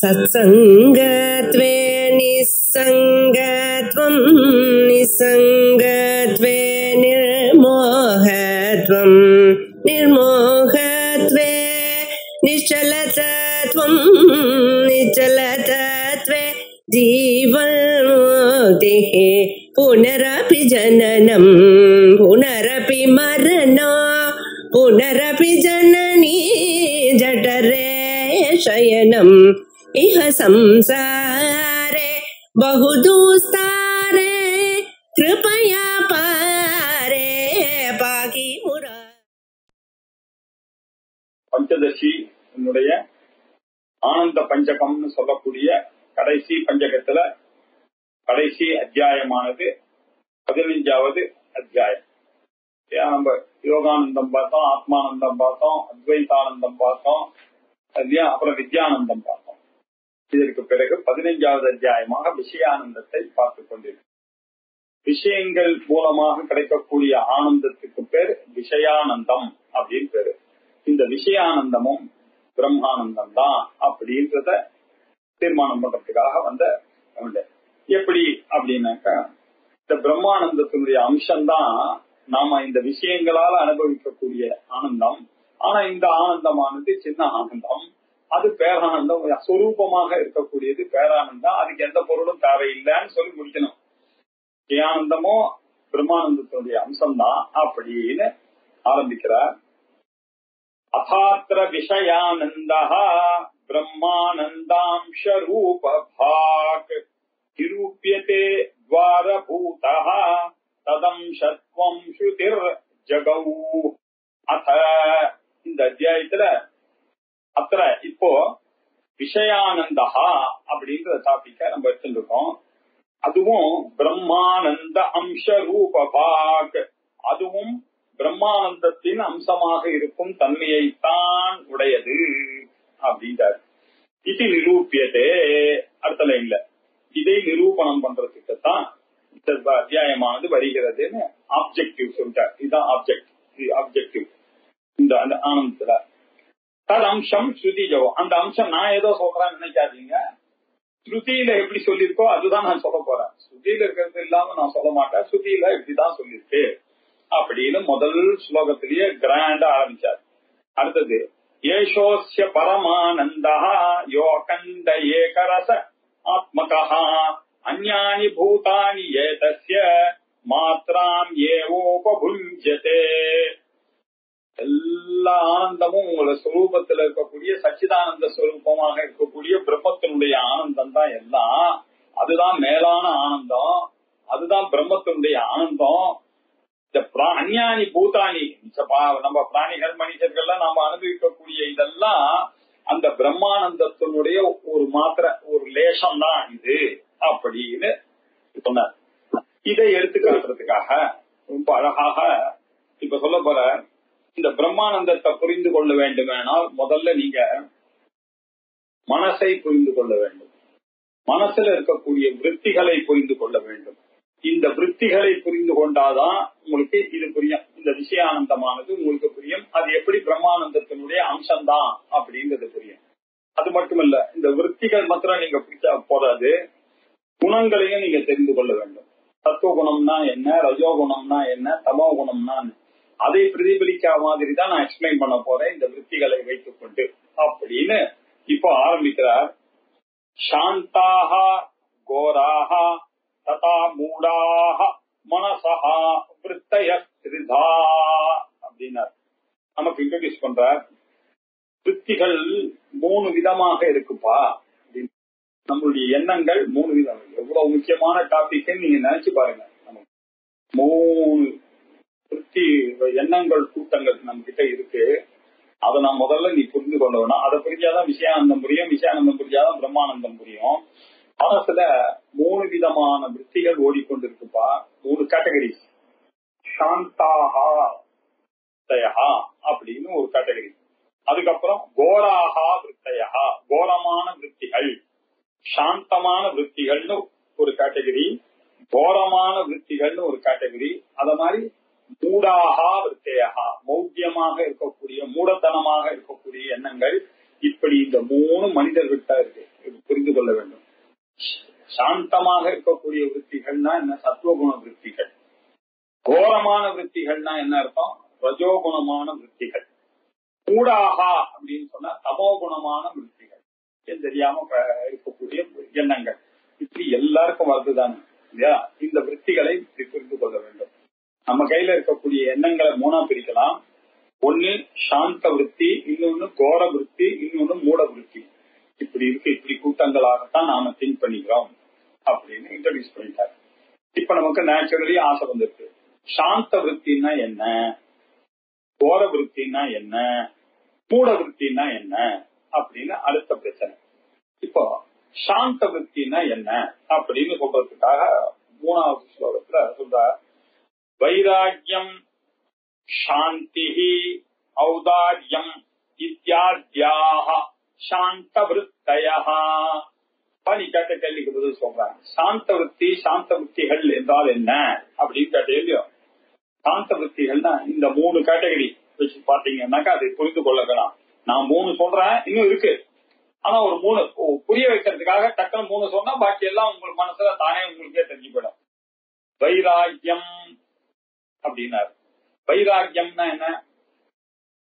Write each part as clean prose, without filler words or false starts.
सत्संगत्वे निस्संगत्वं निस्संगत्वे निर्मोहत्वं निर्मोहत्वे निश्चलतत्वं निश्चलतत्वे जीवन्मुक्तिः पुनरपि जननं पुनरपि मरणं पुनरपि जननी जठरे शयनम् इह संसारे बहुदुस्तारे कृपया पारे पाकि मुरा. பஞ்சதசி என்னுடைய ஆனந்த பஞ்சகம்னு சொல்லக்கூடிய கடைசி பஞ்சகத்துல கடைசி அத்தியாயமானது 15வது அத்தியாயம். நம்ம யோகானந்தம் பார்த்தோம், ஆத்மானந்தம் பார்த்தோம், அத்வைதானந்தம் பார்த்தோம், அப்புறம் வித்யானந்தம் பார்த்தோம். இதற்கு பிறகு 15வது அத்தியாயமாக விஷயானந்தத்தை பார்த்துக் கொண்டிருக்கிறோம். விஷயங்கள் மூலமாக கிடைக்கக்கூடிய ஆனந்தத்துக்கு பேர் விஷயானந்தம் அப்படின்னு பேரு. இந்த விஷயானந்தமும் பிரம்மானந்தம் தான் அப்படின்றத தீர்மானம் பண்றதுக்காக வந்த எப்படி அப்படின்னாக்கா, இந்த பிரம்மானந்தத்தினுடைய அம்சம்தான் நாம இந்த விஷயங்களால அனுபவிக்கக்கூடிய ஆனந்தம். ஆனா இந்த ஆனந்தமானது சின்ன ஆனந்தம், அது பேரானந்தம், சொரூபமாக இருக்கக்கூடியது பேரானந்தம். அதுக்கு எந்த பொருளும் தேவையில்லைன்னு சொல்லி முடிக்கணும். விஷயானந்தமோ பிரம்மானந்தத்தினுடைய அம்சம்தான் அப்படின்னு ஆரம்பிக்கிறார். அதாத்ர விஷயானந்தா பிரம்மானந்தாம்ச ரூப பாக் நிரூப்யதே த்வாரபூதஹ ததம்சத்வம் ஸ்ருதிர் ஜகௌ. அத இந்த அத்தியாயத்துல அத்திர இப்போ விஷயானந்தா அப்படின்ற டாபிக்க நம்ம எடுத்துருக்கோம். அதுவும் பிரம்மானந்த அம்ச ரூப பாக், அதுவும் பிரம்மானந்தத்தின் அம்சமாக இருக்கும் தன்மையைத்தான் உடையது அப்படின்றார். இது நிரூபியதே அடுத்த லைன்ல இதை நிரூபணம் பண்றதுக்குத்தான் இந்த அத்தியாயமானது வருகிறதுன்னு ஆப்ஜெக்டிவ் சொல்லிட்டார். இதுதான் ஆப்ஜெக்டிவ் இந்த ஆனந்தத்துல. தது அம்சம் ஸ்ருதிஜோ, அந்த அம்சம் நான் ஏதோ சொல்றேன்னு நினைக்காதீங்க. ஸ்ருதியில எப்படி சொல்லியிருக்கோ அதுதான் நான் சொல்ல போறேன். ஸ்ருதியில இருக்கிறது இல்லாம நான் சொல்ல மாட்டேன். ஸ்ருதியில இப்படிதான் சொல்லியிருக்கு அப்படின்னு முதல் ஸ்லோகத்திலேயே கிராண்டா ஆரம்பிச்சார். அடுத்தது ஏஷோஸ்ய பரமானந்தா யோகண்ட ஏகரச ஆத்மகா அந்யானி பூதானி ஏதஸ்ய மாத்ராம் ஏவோபபுஞ்யதே. எல்லா ஆனந்தமும் உங்களோட ஸ்வரூபத்தில் இருக்கக்கூடிய சச்சிதானந்த ஸ்வரூபமாக இருக்கக்கூடிய பிரம்மத்தினுடைய ஆனந்தம் தான் எல்லாம். அதுதான் மேலான ஆனந்தம், அதுதான் பிரம்மத்தினுடைய ஆனந்தம். இந்த அஞ்ஞானி பூதானி நம்ம பிராணிகள் மனிதர்கள் நாம அனுபவிக்கக்கூடிய இதெல்லாம் அந்த பிரம்மானந்தத்தினுடைய ஒரு மாத்திர ஒரு லேசம் தான் இது அப்படின்னு சொன்னார். இதை எடுத்து காட்டுறதுக்காக ரொம்ப அழகாக இப்ப சொல்ல போற, இந்த பிரம்மானந்தத்தை புரிந்து கொள்ள வேண்டுமானால் முதல்ல நீங்க மனசை புரிந்து கொள்ள வேண்டும். மனசுல இருக்கக்கூடிய விருத்திகளை புரிந்து கொள்ள வேண்டும். இந்த விருத்திகளை புரிந்து கொண்டாதான் உங்களுக்கு இது புரியும். இந்த விஷயானந்தமானது உங்களுக்கு புரியும். அது எப்படி பிரம்மானந்தத்தினுடைய அம்சம்தான் அப்படின்றது புரியும். அது மட்டுமல்ல, இந்த விருத்திகள் மாத்திரம் நீங்க பிடிச்சா போதாது, குணங்களையும் நீங்க தெரிந்து கொள்ள வேண்டும். சத்துவ குணம்னா என்ன, ரஜோ குணம்னா என்ன, தமோ குணம்னா அதை பிரதிபலிக்கிற மாதிரி தான் நான் எக்ஸ்பிளைன் பண்ண போறேன் இந்த விருத்திகளை வைத்துக் கொண்டு அப்படின்னு இப்போ ஆரம்பிக்கிறார். சாந்தாக கோராக ததா மூடாக மனசஹ விருத்தய ஸ்ரிதா அப்படின்னார். நமக்கு இன்ட்ரோடியூஸ் பண்றார். விருத்திகள் 3 விதமாக இருக்குப்பா. நம்மளுடைய எண்ணங்கள் 3 விதம். எவ்வளவு முக்கியமான டாபிக் நீங்க நினைச்சு பாருங்க. நமக்கு 3 விருத்தி எண்ணங்கள் கூட்டங்கள் நம்ம கிட்ட இருக்கு. அதை நான் முதல்ல நீ புரிந்து கொள்ள வேணும். அதை புரிஞ்சாதான் விஷயானந்தம் புரியும், விஷயானந்தம் புரிஞ்சாதான் பிரம்மானந்தம் புரியும். மனசுல 3 விதமான விருத்திகள் ஓடிக்கொண்டிருக்குப்பா. 3 கேட்டகரிஸ். சாந்தாஹா விருத்தயா அப்படின்னு ஒரு கேட்டகரி. அதுக்கப்புறம் கோராஹா விருத்தயா, கோரமான விருத்திகள். சாந்தமான விருத்திகள்னு ஒரு கேட்டகரி, கோரமான விருத்திகள்னு ஒரு கேட்டகரி. அத மாதிரி மூடாகா விருத்தையா, மௌத்தியமாக இருக்கக்கூடிய மூடத்தனமாக இருக்கக்கூடிய எண்ணங்கள். இப்படி இந்த 3 மனிதர்கிட்ட இருக்கு. சாந்தமாக இருக்கக்கூடிய விருத்திகள்னா என்ன? சத்துவகுண விருத்திகள். கோரமான விருத்திகள்னா என்ன அர்த்தம்? ரஜோகுணமான விருத்திகள். கூடாகா அப்படின்னு சொன்னா தமோகுணமான விருத்திகள், தெரியாம இருக்கக்கூடிய எண்ணங்கள். இப்படி எல்லாருக்கும் வருதுதானே இல்லையா? இந்த விருத்திகளை புரிந்து கொள்ள வேண்டும். நம்ம கையில இருக்கக்கூடிய எண்ணங்களை மூணா பிரிக்கலாம். ஒண்ணு சாந்த விருத்தி, இன்னொன்னு கோர விருத்தி, இன்னொன்னு மூட விருத்தி. இப்படி இருக்கு. இப்படி கூட்டங்களாகத்தான் நாம திங்க் பண்ணிக்கிறோம் அப்படின்னு இன்ட்ரோடியூஸ் பண்ணிட்டாரு. இப்ப நமக்கு நேச்சுரலி ஆசை வந்துருக்கு. சாந்த விருத்தின்னா என்ன, கோர விருத்தின்னா என்ன, மூட விருத்தின்னா என்ன அப்படின்னு அடுத்த பிரச்சனை. இப்போ சாந்த விருத்தின்னா என்ன அப்படின்னு சொல்றதுக்காக 3வது ஸ்லோகத்துல சொல்ற, வைராக்கியம் சாந்தி ஔதார்யம் இத்யாத்யாக சாந்த விருத்தயः. நீ கேட்ட கேள்விக்கு பதில் சொல்றேன். சாந்த விருத்தி, சாந்த விருத்திகள் என்றால் என்ன அப்படின்னு கேட்டீங்க. சாந்த விருத்திகள்னா இந்த 3 கேட்டகரி வச்சு பாத்தீங்கன்னாக்கா அதை புரிந்து கொள்ளலாம். நான் 3 சொல்றேன், இன்னும் இருக்கு. ஆனா ஒரு 3 புரிய வைக்கிறதுக்காக டக்குனு 3 சொன்னா பாக்கி எல்லாம் உங்களுக்கு மனசுல தானே உங்களுக்கே தெரிஞ்சு போயிடும். வைராக்கியம் அப்படின்னாரு. வைராக்கியம்னா என்ன?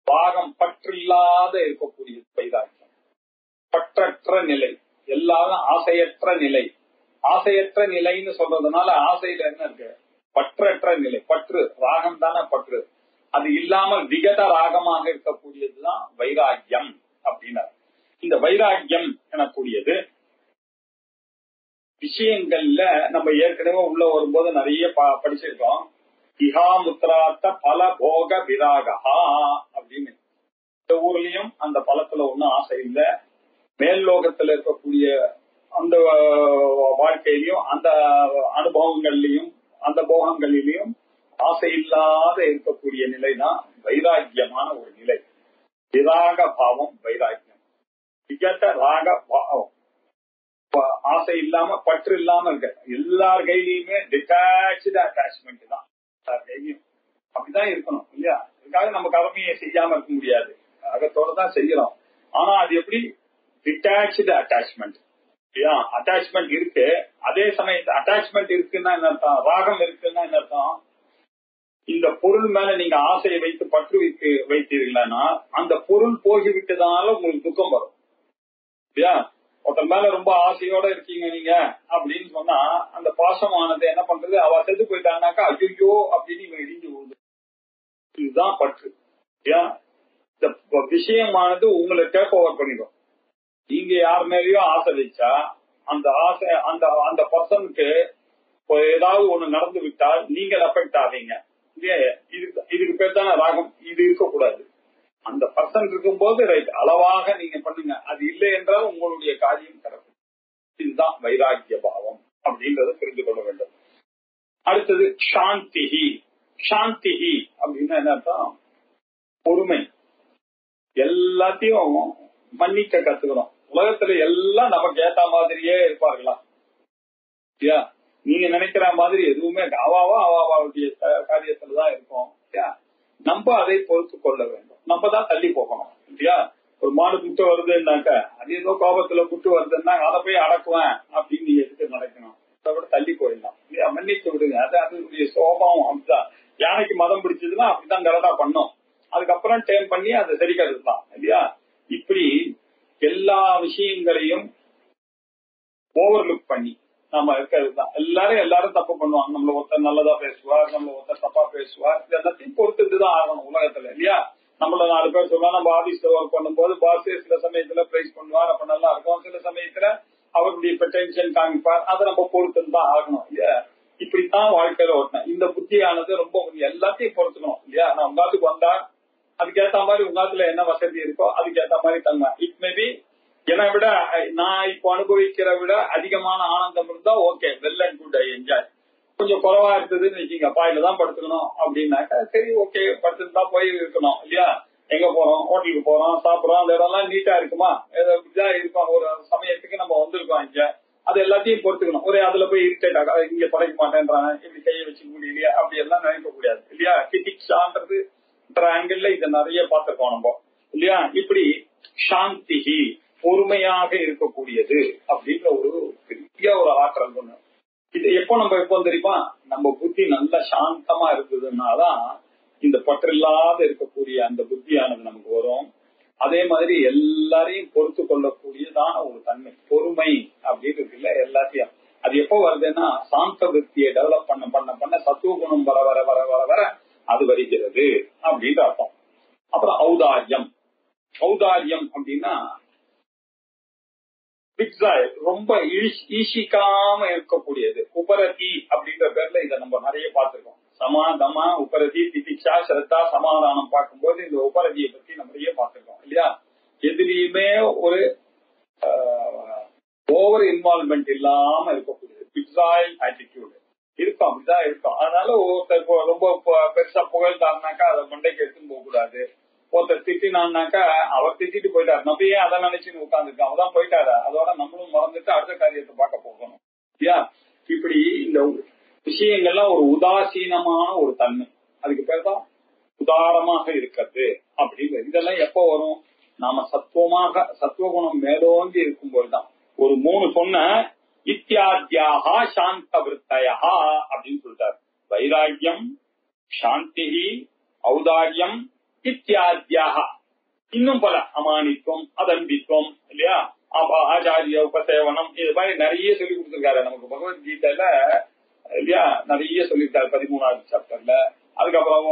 பாகம் பற்றில்லாத இருக்கக்கூடிய வைராக்கியம். பற்றற்ற நிலை, எல்லாரும் ஆசையற்ற நிலை. ஆசையற்ற நிலைன்னு சொல்றதுனால ஆசையில என்ன இருக்கு? பற்றற்ற நிலை. பற்று ராகம் தானே பற்று. அது இல்லாமல் விகத ராகமாக இருக்கக்கூடியதுதான் வைராக்கியம் அப்படின்னாரு. இந்த வைராக்கியம் எனக்கூடியது விஷயங்கள்ல நம்ம ஏற்கனவே உள்ள வரும்போது நிறைய படிச்சிருக்கோம். இஹாமுத்ராத்த பல போக விராகா அப்படின்னு. இந்த ஊர்லயும் அந்த பலத்துல ஒன்னும் ஆசை இல்ல. மேல் லோகத்துல இருக்கக்கூடிய அந்த வாழ்க்கையிலையும் அந்த அனுபவங்கள்லயும் அந்த போகங்களிலையும் ஆசை இல்லாத இருக்கக்கூடிய நிலைதான் வைராக்கியமான ஒரு நிலை. விராக பாவம் வைராக்கியம். விகத ராக பாவம், ஆசை இல்லாம பற்று இல்லாம இருக்க. எல்லார் கையிலயுமே டிட்டாச்டு அட்டாச்மெண்ட் தான். எல்லார் கையிலையும் அப்படிதான் இருக்கணும் இல்லையா? அதுக்காக நம்ம கடமையை செய்யாம இருக்க முடியாது. அகத்தோட தான் செய்யறோம். ஆனா அது எப்படி? Detached attachment. அட்டாச்மெண்ட் இருக்கு. அதே சமயத்துல அட்டாச்மெண்ட் இருக்குன்னா என்ன அர்த்தம்? ராகம் இருக்குன்னா என்ன அர்த்தம்? இந்த பொருள் மேல நீங்க ஆசையை வைத்து பற்று வைத்தீர்கள்னா அந்த பொருள் போகிவிட்டதால உங்களுக்கு துக்கம் வரும் இல்லையா? ஒருத்தன் மேல ரொம்ப ஆசையோட இருக்கீங்க நீங்க அப்படின்னு சொன்னா அந்த பாசமானது என்ன பண்றது? அவ செத்து போயிட்டான்னாக்கா ஐயோ அப்படின்னு இவன் இடிஞ்சு விழுது. இதுதான் பற்று. இந்த விஷயமானது உங்களை டேக் ஓவர் பண்ணிடும். நீங்க யார் மேலேயோ ஆசை வச்சா அந்த ஆசை அந்த பர்சனுக்கு ஏதாவது ஒண்ணு நடந்து விட்டால் நீங்கள் அஃபெக்ட் ஆவீங்க. இதுக்கு பேர் தானே ராகம். இது இருக்கக்கூடாது. அந்த பர்சன் இருக்கும்போது ரைட் அளவாக நீங்க பண்ணுங்க. அது இல்லை என்றால் உங்களுடைய காரியம் கிடக்கும். இதுதான் வைராக்கிய பாவம் அப்படின்றத புரிந்து கொள்ள வேண்டும். அடுத்தது சாந்திஹி. சாந்திஹி அப்படின்னா என்ன அர்த்தம்? பொறுமை. எல்லாத்தையும் மன்னிக்க கத்துக்கணும். உலகத்துல எல்லாம் நமக்கு ஏத்த மாதிரியே இருப்பார்களா? நீங்க நினைக்கிற மாதிரி எதுவுமே அவாவுடைய காரியத்துலதான் இருக்கும். நம்ம அதை பொறுத்து கொள்ள வேண்டும். நம்ம தான் தள்ளி போகணும் இல்லையா? ஒரு மாடு குட்டு வருதுன்னாக்க அது ஏதோ கோபத்துல குட்டு வருதுன்னா அதை போய் அடக்குவேன் அப்படின்னு நீங்க எதுக்கு நடக்கணும்? அதை விட தள்ளி போயிடலாம் இல்லையா? மன்னிச்சு விடுங்க. அதனுடைய சோபம் அப்படிதான். யானைக்கு மதம் பிடிச்சதுன்னா அப்படிதான் கரெக்டா பண்ணும். அதுக்கப்புறம் டேம் பண்ணி அதை சரிக்கிறது தான் இல்லையா? இப்படி எல்லா விஷயங்களையும் ஓவர்லுக் பண்ணி நம்ம இருக்கிறது தான். எல்லாரும் தப்பு பண்ணுவாங்க. நம்மள ஒருத்தர் நல்லதா பேசுவார், நம்மள ஒருத்தர் தப்பா பேசுவார். இது எல்லாத்தையும் பொறுத்துட்டுதான் ஆகணும் உலகத்துல இல்லையா? நம்மள 4 பேர் சொல்லுவாங்க. நம்ம ஆபீஸ்ல ஒர்க் பண்ணும்போது பாஸ் சில சமயத்துல பிரைஸ் பண்ணுவார், அப்ப நல்லா இருக்கும். சில சமயத்துல அவருடைய டென்ஷன் காமிப்பார். அதை நம்ம பொறுத்துதான் ஆகணும் இல்லையா? இப்படித்தான் வாழ்க்கையில ஓட்டணும். இந்த புத்தியானது ரொம்ப எல்லாத்தையும் பொறுத்துக்கணும் இல்லையா? நான் உங்காத்துக்கு வந்தா அதுக்கேற்ற மாதிரி உங்காத்துல என்ன வசதி இருக்கோ அதுக்கேற்ற மாதிரி தங்க. இட் மேபி என்னை விட நான் இப்போ அனுபவிக்கிற விட அதிகமான ஆனந்தம் இருந்தா okay, well and good, I enjoy. கொஞ்சம் குறைவா இருந்ததுன்னு வச்சுங்க, பாயில தான் படுத்துக்கணும் அப்படின்னாக்கா சரி ஓகே, படுத்துட்டு தான் போய் இருக்கணும் இல்லையா? எங்க போறோம், ஹோட்டலுக்கு போறோம், சாப்பிடுறோம், அந்த இடம்லாம் நீட்டா இருக்குமா? இப்படிதான் இருக்கும். ஒரு சமயத்துக்கு நம்ம வந்திருக்கோம் இங்க, அது எல்லாத்தையும் பொறுத்துக்கணும். ஒரே அதுல போய் இரிட்டேட் ஆக இங்க படைக்க மாட்டேன்றாங்க, இப்படி கையை வச்சு முடியலையா அப்படி எல்லாம் நினைக்க கூடாது இல்லையா? கிட்டிக்ஷான்றது ஆங்கிள் இதை நிறைய பார்த்திருக்கோம் நம்ம இல்லையா? இப்படி சாந்திஹி பொறுமையாக இருக்கக்கூடியது அப்படின்ற ஒரு பெரிய பெரிய ஒரு ஆற்றல் ஒண்ணு. இது எப்போ தெரியுமா, நம்ம புத்தி நல்ல சாந்தமா இருந்ததுன்னாதான் இந்த பற்றில்லாத இருக்கக்கூடிய அந்த புத்தியானது நமக்கு வரும். அதே மாதிரி எல்லாரையும் பொறுத்து கொள்ளக்கூடியதான ஒரு தன்மை, பொறுமை அப்படின்னு இருக்குல்ல எல்லாத்தையும். அது எப்போ வருதுன்னா சாந்த விருத்தியை டெவலப் பண்ண சத்துவ குணம் வர வர வர வர வர அது வருகிறது அப்படின்ற அர்த்தம். அப்புறம் ஔதாரியம். ஔதாரியம் அப்படின்னா ரொம்ப ஈஷிக்காம இருக்கக்கூடியது. உபரதி அப்படின்ற பேர்ல இதை நம்ம நிறைய பார்த்திருக்கோம். சமாதமா, உபரதி, திதிக்ஷா, ஸ்ரத்தா, சமாதானம் பார்க்கும்போது இந்த உபரதியை பத்தி நம்ம நிறைய பார்த்திருக்கோம் இல்லையா. எதுலயுமே ஒரு ஓவர் இன்வால்வ்மெண்ட் இல்லாம இருக்கக்கூடியது பிக்ஸாயில் ஆட்டிடியூடு இருக்கும். அப்படிதான் இருக்கும். அதனால ஒருத்தர் ரொம்ப பெருசா புகழ்ந்தாருனாக்கா அதை மண்டைக்கு எடுத்துன்னு போக கூடாது. ஒருத்தர் திட்டினான்னாக்கா அவர் திட்டிட்டு போயிட்டாரு, நம்ம ஏன் அதை நினைச்சுன்னு உட்காந்துருக்கோம், அவதான் போயிட்டாரு, அதோட நம்மளும் மறந்துட்டு அடுத்த காரியத்தை பார்க்க போகணும் இல்லையா. இப்படி இந்த விஷயங்கள்லாம் ஒரு உதாசீனமான ஒரு தன்மை, அதுக்கு பேர் தான் உதாரமாக இருக்கிறது அப்படின்னு. இதெல்லாம் எப்ப வரும், நாம சத்துவகுணம் மேலோங்கி இருக்கும்போதுதான். ஒரு 3 சொன்ன இத்தியாத்யாக சாந்த விருத்தயா அப்படின்னு சொல்லிட்டாரு. வைராக்கியம், சாந்தி, ஔதாரியம், இத்தியாத்யாக. இன்னும் பல, அமானித்துவம், அதம்பித்துவம் இல்லையா, ஆச்சாரிய உபசேவனம், இது மாதிரி நிறைய சொல்லி கொடுத்திருக்காரு நமக்கு பகவத்கீதையில இல்லையா. நிறைய சொல்லியிருக்காரு 13வது சாப்டர்ல. அதுக்கப்புறம்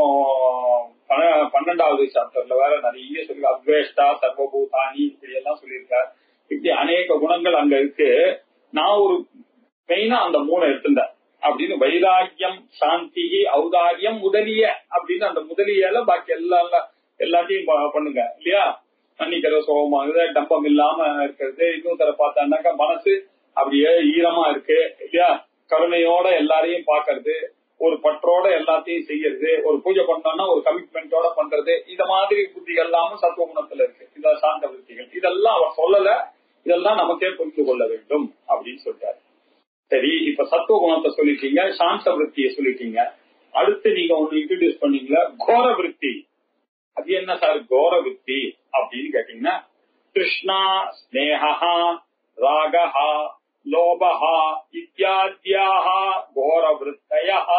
12வது சாப்டர்ல வேற நிறைய சொல்லி, அத்வேஷ்டா சர்வபூதானி இப்படி எல்லாம் சொல்லியிருக்காரு. இப்படி அநேக குணங்கள் அங்க இருக்கு. நான் ஒரு மெயினா அந்த 3 எடுத்துட்டேன் அப்படின்னு. வைராக்கியம், சாந்தி, ஔதாரியம் முதலிய அப்படின்னு அந்த முதலியால பாக்கி எல்லாத்தையும் பண்ணுங்க இல்லையா. மன்னிக்கிற சோகமாக, டம்பம் இல்லாம இருக்கிறது. இன்னும் தர பார்த்தான்னாக்கா மனசு அப்படியே ஈரமா இருக்கு இல்லையா. கருணையோட எல்லாரையும் பாக்குறது, ஒரு பற்றோட எல்லாத்தையும் செய்யறது, ஒரு பூஜை பண்ணோம்னா ஒரு கமிட்மெண்டோட பண்றது, இந்த மாதிரி புத்திகள் எல்லாமும் சத்துவ குணத்துல இருக்கு. இத சாந்த விருத்திகள். இதெல்லாம் அவர் சொல்லல, இதெல்லாம் நமக்கே புரிந்து கொள்ள வேண்டும் அப்படின்னு சொல்றாரு. சரி, இப்ப சத்துவ குணத்தை சொல்லிட்டீங்க, சாந்த விருத்தியை சொல்லிட்டீங்க. அடுத்து நீங்க ஒண்ணு இன்ட்ரோடியூஸ் பண்ணீங்களா, கோர விருத்தி. அது என்ன சார் கோர விருத்தி அப்படின்னு கேட்டீங்கன்னா, கிருஷ்ணா ஸ்நேகா ராகஹா லோபஹா இத்யாத்யாஹ கோர விருத்தயஹ.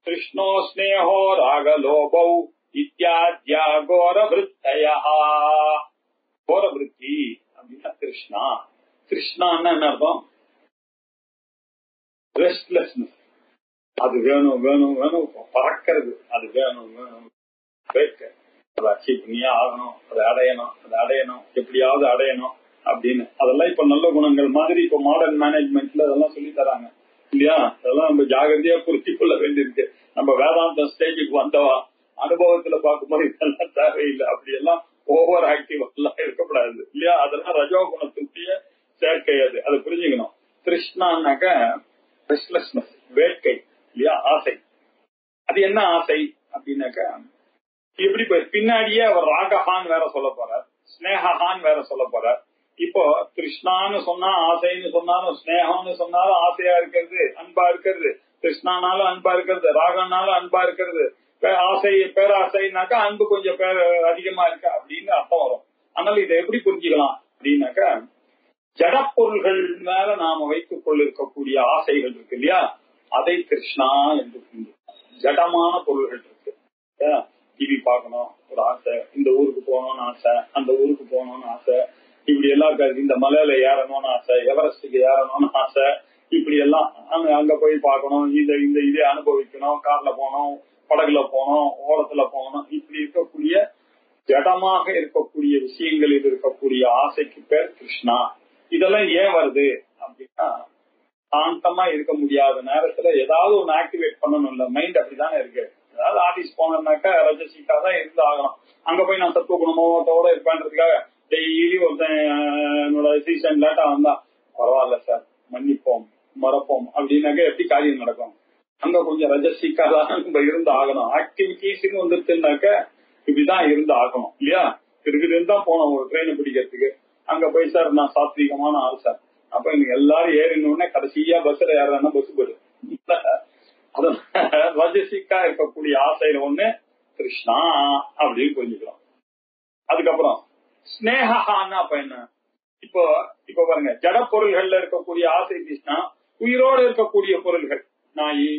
கிருஷ்ணோ ஸ்நேகோ ராக லோபௌ இத்யாத்யா கோர விருத்தயஹ. கோர விருத்தி அப்படின்னா கிருஷ்ணா. கிருஷ்ணான்னு என்ன அர்த்தம், ரெஸ்ட்லெஸ்னஸ். அது வேணும் வேணும் வேணும் பறக்கிறது, அது வேணும் வேணும் அதை அச்சீவ் பண்ணியே ஆகணும், அதை அடையணும் எப்படியாவது அடையணும் அப்படின்னு. அதெல்லாம் இப்ப நல்ல குணங்கள் மாதிரி இப்ப மாடர்ன் மேனேஜ்மெண்ட்ல அதெல்லாம் சொல்லி தராங்க இல்லையா. அதெல்லாம் நம்ம ஜாகிரதையா புரிஞ்சு கொள்ள வேண்டியிருக்கு. நம்ம வேதாந்த ஸ்டேஜுக்கு வந்தவா அனுபவத்துல பார்க்கும்போது இதெல்லாம் தேவையில்லை. அப்படி எல்லாம் ஓவர் ஆக்டிவ் எல்லாம் இருக்கக்கூடாது இல்லையா. அதெல்லாம் ரஜோ குணத்துடைய சேர்க்கை. அது புரிஞ்சுக்கணும். கிருஷ்ணான்னாக்க ரெஸ்ட்லெஸ்னஸ், வேட்கை இல்லையா, ஆசை. அது என்ன ஆசை அப்படின்னாக்க, எப்படி பின்னாடியே அவர் ராகஹான் வேற சொல்ல போறார், ஸ்னேகான் வேற சொல்ல போறார். இப்போ கிருஷ்ணான்னு சொன்னா ஆசைன்னு சொன்னாலும், ஸ்னேகம்னு சொன்னாலும் ஆசையா இருக்கிறது, அன்பா இருக்கிறது. கிருஷ்ணானாலும் அன்பா இருக்கிறது, ராகனாலும் அன்பா இருக்கிறது. ஆசை பேராசைனாக்கா அன்பு கொஞ்சம் அதிகமா இருக்கா அப்படின்னு அர்த்தம் வரும். அதனால இதை எப்படி புரிஞ்சுக்கலாம் அப்படின்னாக்க, ஜடப்பொருள்கள் மேல நாம வைத்துக் கொண்டிருக்கக்கூடிய ஆசைகள் இருக்கு இல்லையா, அதை கிருஷ்ணா என்று ஜடமான பொருள்கள் இருக்கு. டிவி பார்க்கணும் ஒரு ஆசை, இந்த ஊருக்கு போகணும்னு ஆசை, அந்த ஊருக்கு போகணும்னு ஆசை, இப்படி எல்லாம் இருக்காது. இந்த மலையில ஏறணும்னு ஆசை, எவரெஸ்டுக்கு ஏறணும்னு ஆசை, இப்படி எல்லாம் அங்க போய் பார்க்கணும், இதே அனுபவிக்கணும், கார்ல போனோம், படகுல போனோம், ஓரத்துல போகணும், இப்படி இருக்கக்கூடிய ஜடமாக இருக்கக்கூடிய விஷயங்களில் இருக்கக்கூடிய ஆசைக்கு பேர் கிருஷ்ணா. இதெல்லாம் ஏன் வருது அப்படின்னா, சாந்தமா இருக்க முடியாத நேரத்துல ஏதாவது ஒண்ணு ஆக்டிவேட் பண்ணணும் இல்ல, மைண்ட் அப்படித்தானே இருக்கு. அதாவது ஆபீஸ் போனோம்னாக்கா ரஜசிக்கா தான் இருந்து ஆகணும். அங்க போய் நான் சத்துவ குணமோட இருப்பேன்றதுக்காக டெய்லி ஒருத்தன் என்னோட சீசன் லேட்டா வந்தா பரவாயில்ல சார் மன்னிப்போம் மறப்போம் அப்படின்னாக்க எப்படி காரியம் நடக்கும். அங்க கொஞ்சம் ரஜசிக்கா தான் நம்ம இருந்து ஆகணும். ஆக்டிவிட்டிஸ்ன்னு வந்துருச்சுனாக்க இப்படிதான் இருந்து ஆகணும் இல்லையா. இருக்குதுன்னு தான் போனோம் ஒரு ட்ரெயினை பிடிக்கிறதுக்கு. அங்க போய் சார் நான் சாத்வீகமான ஆள் சார், அப்ப எனக்கு எல்லாரும் ஏறினோடனே கடைசியா பஸ்ல ஏறானா பஸ் போயிடும். ரஜசிக்கா இருக்கக்கூடிய ஆசையில ஒண்ணு கிருஷ்ணா அப்படின்னு புரிஞ்சுக்கலாம். அதுக்கப்புறம் ஸ்னேகான்னா அப்ப என்ன, இப்போ இப்ப பாருங்க, ஜட பொருள்கள்ல இருக்கக்கூடிய ஆசை தீஷ்ணா உயிரோடு இருக்கக்கூடிய பொருள்கள், நாய்,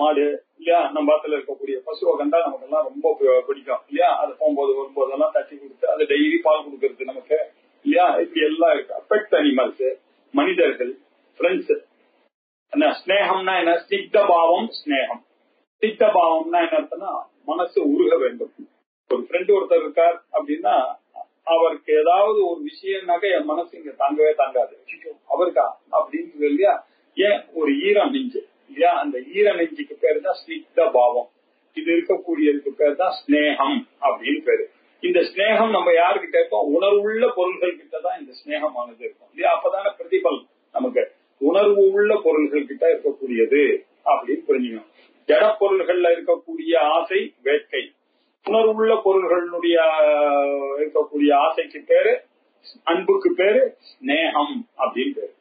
மாடு இல்லையா, நம்ம பாத்துல இருக்கக்கூடிய பசுவை கண்டா நமக்கு எல்லாம் ரொம்ப பிடிக்கும் இல்லையா. அது போகும்போது வரும்போதெல்லாம் தட்டி கொடுத்து அது டெய்லி பால் கொடுக்கறது நமக்கு இல்லையா. இப்படி எல்லாம் இருக்கு. பெட் அனிமல்ஸ், மனிதர்கள், ஃப்ரெண்ட்ஸ். என்ன ஸ்னேகம்னா என்ன? ஸ்னிக்த பாவம் ஸ்னேகம். ஸ்னிக்த பாவம்னா என்ன அர்த்தம்னா மனசு உருக வேண்டும். ஒரு ஃப்ரெண்டு ஒருத்தர் இருக்கார் அப்படின்னா அவருக்கு ஏதாவது ஒரு விஷயம்னாக்க என் மனசு இங்க தாங்கவே தாங்காது. அவருக்கா அப்படின்னு இல்லையா. ஏன்? ஒரு ஈரம் நெஞ்சு இல்லையா. அந்த ஈர நெஞ்சுக்கு பேரு தான் ஸ்னிக்த பாவம். இது இருக்கக்கூடியதுக்கு பேர் தான் ஸ்னேகம் அப்படின்னு பேரு. இந்த ஸ்னேகம் நம்ம யாருக்கிட்ட இருக்கோம்? உணர்வுள்ள பொருள்கள் கிட்டதான் இந்த ஸ்னேகமானது இருக்கும் இல்லையா. அப்பதான பிரதிபல் நமக்கு உணர்வு உள்ள பொருள்கள் கிட்ட இருக்கக்கூடியது அப்படின்னு புரிஞ்சுக்கணும். ஜட பொருள்கள்ல இருக்கக்கூடிய ஆசை வேட்கை, உணர்வுள்ள பொருள்களுடைய இருக்கக்கூடிய ஆசைக்கு பேரு, அன்புக்கு பேரு ஸ்னேகம் அப்படின்னு பேரு.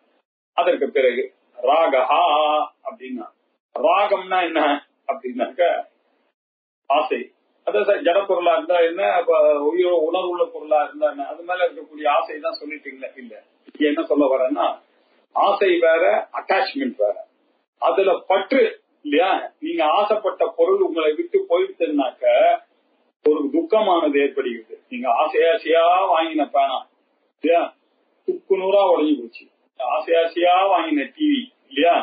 அதற்கு பிறகு ராகஹா அப்படின்னா, ராகம்னா என்ன அப்படின்னாக்க ஆசை. அதான் ஜட பொருளா இருந்தா என்ன, உணர்வுள்ள பொருளா இருந்தா என்ன, அது மேல இருக்கக்கூடிய ஆசை தான் சொல்லிட்டீங்களா? இல்ல, என்ன சொல்ல வரேன்னா ஆசை வேற, அட்டாச்மெண்ட் வேற. அதுல பற்று இல்லையா. நீங்க ஆசைப்பட்ட பொருள் உங்களை விட்டு போயிடுச்சுன்னாக்க ஒரு துக்கமானது ஏற்படுகிறது. நீங்க ஆசையாசையா வாங்கின பேனா இல்லையா, சுக்கு நூறா உடஞ்சி போச்சு. ஆசையாசையா வாங்கின டிவி இல்லையா,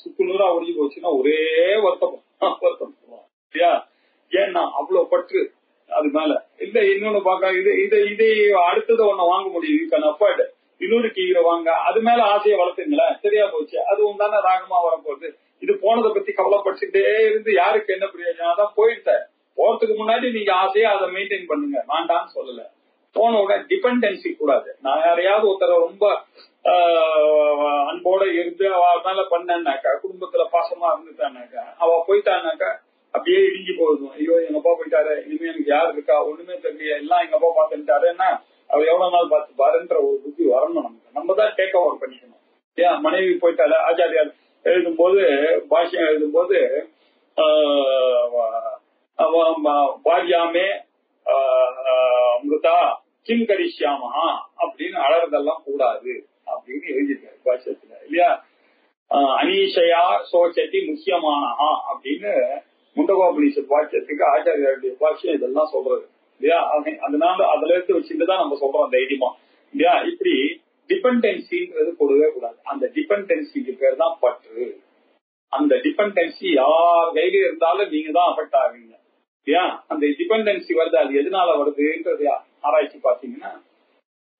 சுக்கு நூறா உடஞ்சி போச்சுன்னா ஒரே வருத்தம் இல்லையா. ஏன்னா அவ்வளவு பற்று அது மேல இல்ல. இன்னொன்னு பாக்க இதை அடுத்தது ஒண்ணு வாங்க முடியும், இன்னொரு டிவியை வாங்க, அது மேல ஆசையை வளர்த்துங்களேன், சரியா போச்சு. அதுவும் தானே ராகமா வரப்போகுது. இது போனதை பத்தி கவலைப்பட்டுட்டே இருந்து யாருக்கு என்ன பிரயோஜனம்? அதான் போயிட்டேன். போறதுக்கு முன்னாடி நீங்க ஆசையா அதை மெயின்டைன் பண்ணுங்க, வேண்டான்னு சொல்லல. போன உடனே டிபெண்டன்சி கூடாது. நான் யாரையாவது ஒருத்தர ரொம்ப அன்போட இருந்து அவ மேல பண்ணாக்கா, குடும்பத்துல பாசமா இருந்துட்டானாக்கா, அவ போயிட்டானாக்கா அப்படியே இடிஞ்சு போகுது. ஐயோ எங்க அப்பா போயிட்டாரு, இனிமே எனக்கு யாரு இருக்கா, ஒண்ணுமே தெரியல, எல்லாம் எங்க அப்பா பாத்துட்டாருன்னா அவர் எவ்வளவு நாள் பார்த்து பாருன்ற ஒரு புத்தி வரணும் நமக்கு. நம்ம தான் டேக் ஓவர் பண்ணிக்கணும். ஏன் மனைவி போயிட்டால, ஆச்சாரியார் எழுதும்போது, பாஷ்யம் எழுதும்போது பாரியாமே அமிர்தா கிம் கரிஷ்யாமா அப்படின்னு அழறதெல்லாம் கூடாது அப்படின்னு எழுதிருக்காரு பாஷ்யத்துல இல்லையா. அனீஷயா சோச்சத்தி முக்கியமானஹா அப்படின்னு முண்டகோபனிஷத் பாஷ்யத்துக்கு ஆச்சாரியாருடைய பாஷ்யம் இதெல்லாம் சொல்றது இல்லையா. அதனால அதுல இருந்து வச்சுட்டுதான் நம்ம சொல்றோம் தைரியமா இல்லையா. இப்படி டிபெண்டன்சின்றது கூடவே கூடாது. அந்த டிபெண்டன்சிக்கு பேர் தான் பற்று. அந்த டிபெண்டன்சி யார் கையில இருந்தாலும் நீங்க தான் அஃபெக்ட் ஆவீங்க இல்லையா. அந்த டிபெண்டன்சி வருது, அது எதனால வருதுன்றது ஆராய்ச்சி பாத்தீங்கன்னா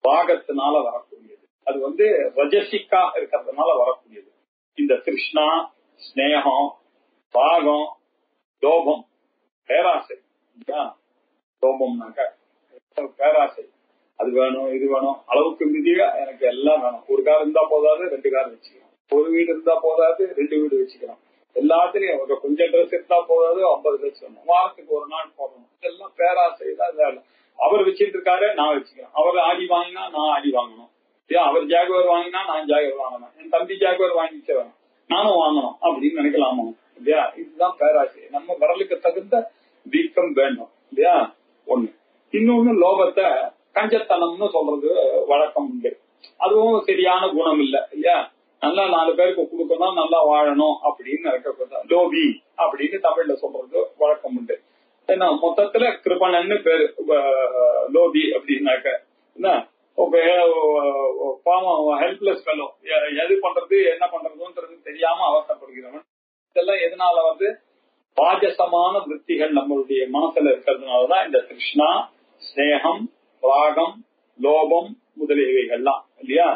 பாகத்தினால வரக்கூடியது. அது ரஜசிக்கா இருக்கிறதுனால வரக்கூடியது. இந்த கிருஷ்ணா, ஸ்னேகம், பாகம், லோபம், பேராசை இல்லையா. லோபம்னாக்க பேராசை, அது வேணும் இது வேணும், அளவுக்கு மீதியா எனக்கு எல்லாம் வேணும். ஒரு கார் இருந்தா போதாது, 2 கார் வச்சுக்கலாம். ஒரு வீடு இருந்தா போதாது, 2 வீடு வச்சுக்கலாம். எல்லாத்திலையும் கொஞ்சம் ட்ரெஸ் எடுத்தா போதாது, 50 ட்ரெஸ் வேணும். வாரத்துக்கு ஒரு நாள் போடணும். இதெல்லாம் பேராசை தான் வேலை. அவர் வச்சுட்டு இருக்காரு, நான் வச்சுக்கிறேன். அவர் ஆடி வாங்கினா நான் ஆடி வாங்கணும். அவர் ஜாகுவர் வாங்கினா நான் ஜாகுவர் வாங்கணும். என் தம்பி ஜாகுவர் வாங்கிச்சே வேணும், நானும் வாங்கணும் அப்படின்னு நினைக்கலாமா இல்லையா. இதுதான் பேராசை. நம்ம வரலுக்கு தகுந்த வீக்கம் வேண்டும் இல்லையா. ஒண்ணு. இன்னொன்னு லோபத்தை கஞ்சத்தனம்னு சொல்றது வழக்கம் உண்டு. அதுவும் சரியான குணம் இல்ல இல்லையா. நல்லா 4 பேருக்கு கொடுக்கணும், நல்லா வாழணும் அப்படின்னு இருக்க லோபி அப்படின்னு தமிழ்ல சொல்றது வழக்கம் உண்டு. ஏன்னா மொத்தத்துல கிருபணன்னு பேரு லோபி அப்படின்னாக்க என்ன, பாவம் ஹெல்ப்லெஸ் ஃபெலோ, எது பண்றது என்ன பண்றதுன்றது தெரியாம அவசரப்படுகிறவன். இதெல்லாம் எதனால பாஜசமான விற்த்திகள் நம்மளுடைய மனசுல இருக்கிறதுனாலதான் இந்த கிருஷ்ணா, ஸ்னேகம், ராகம், லோபம் முதலியவைகள்லாம் இல்லையா.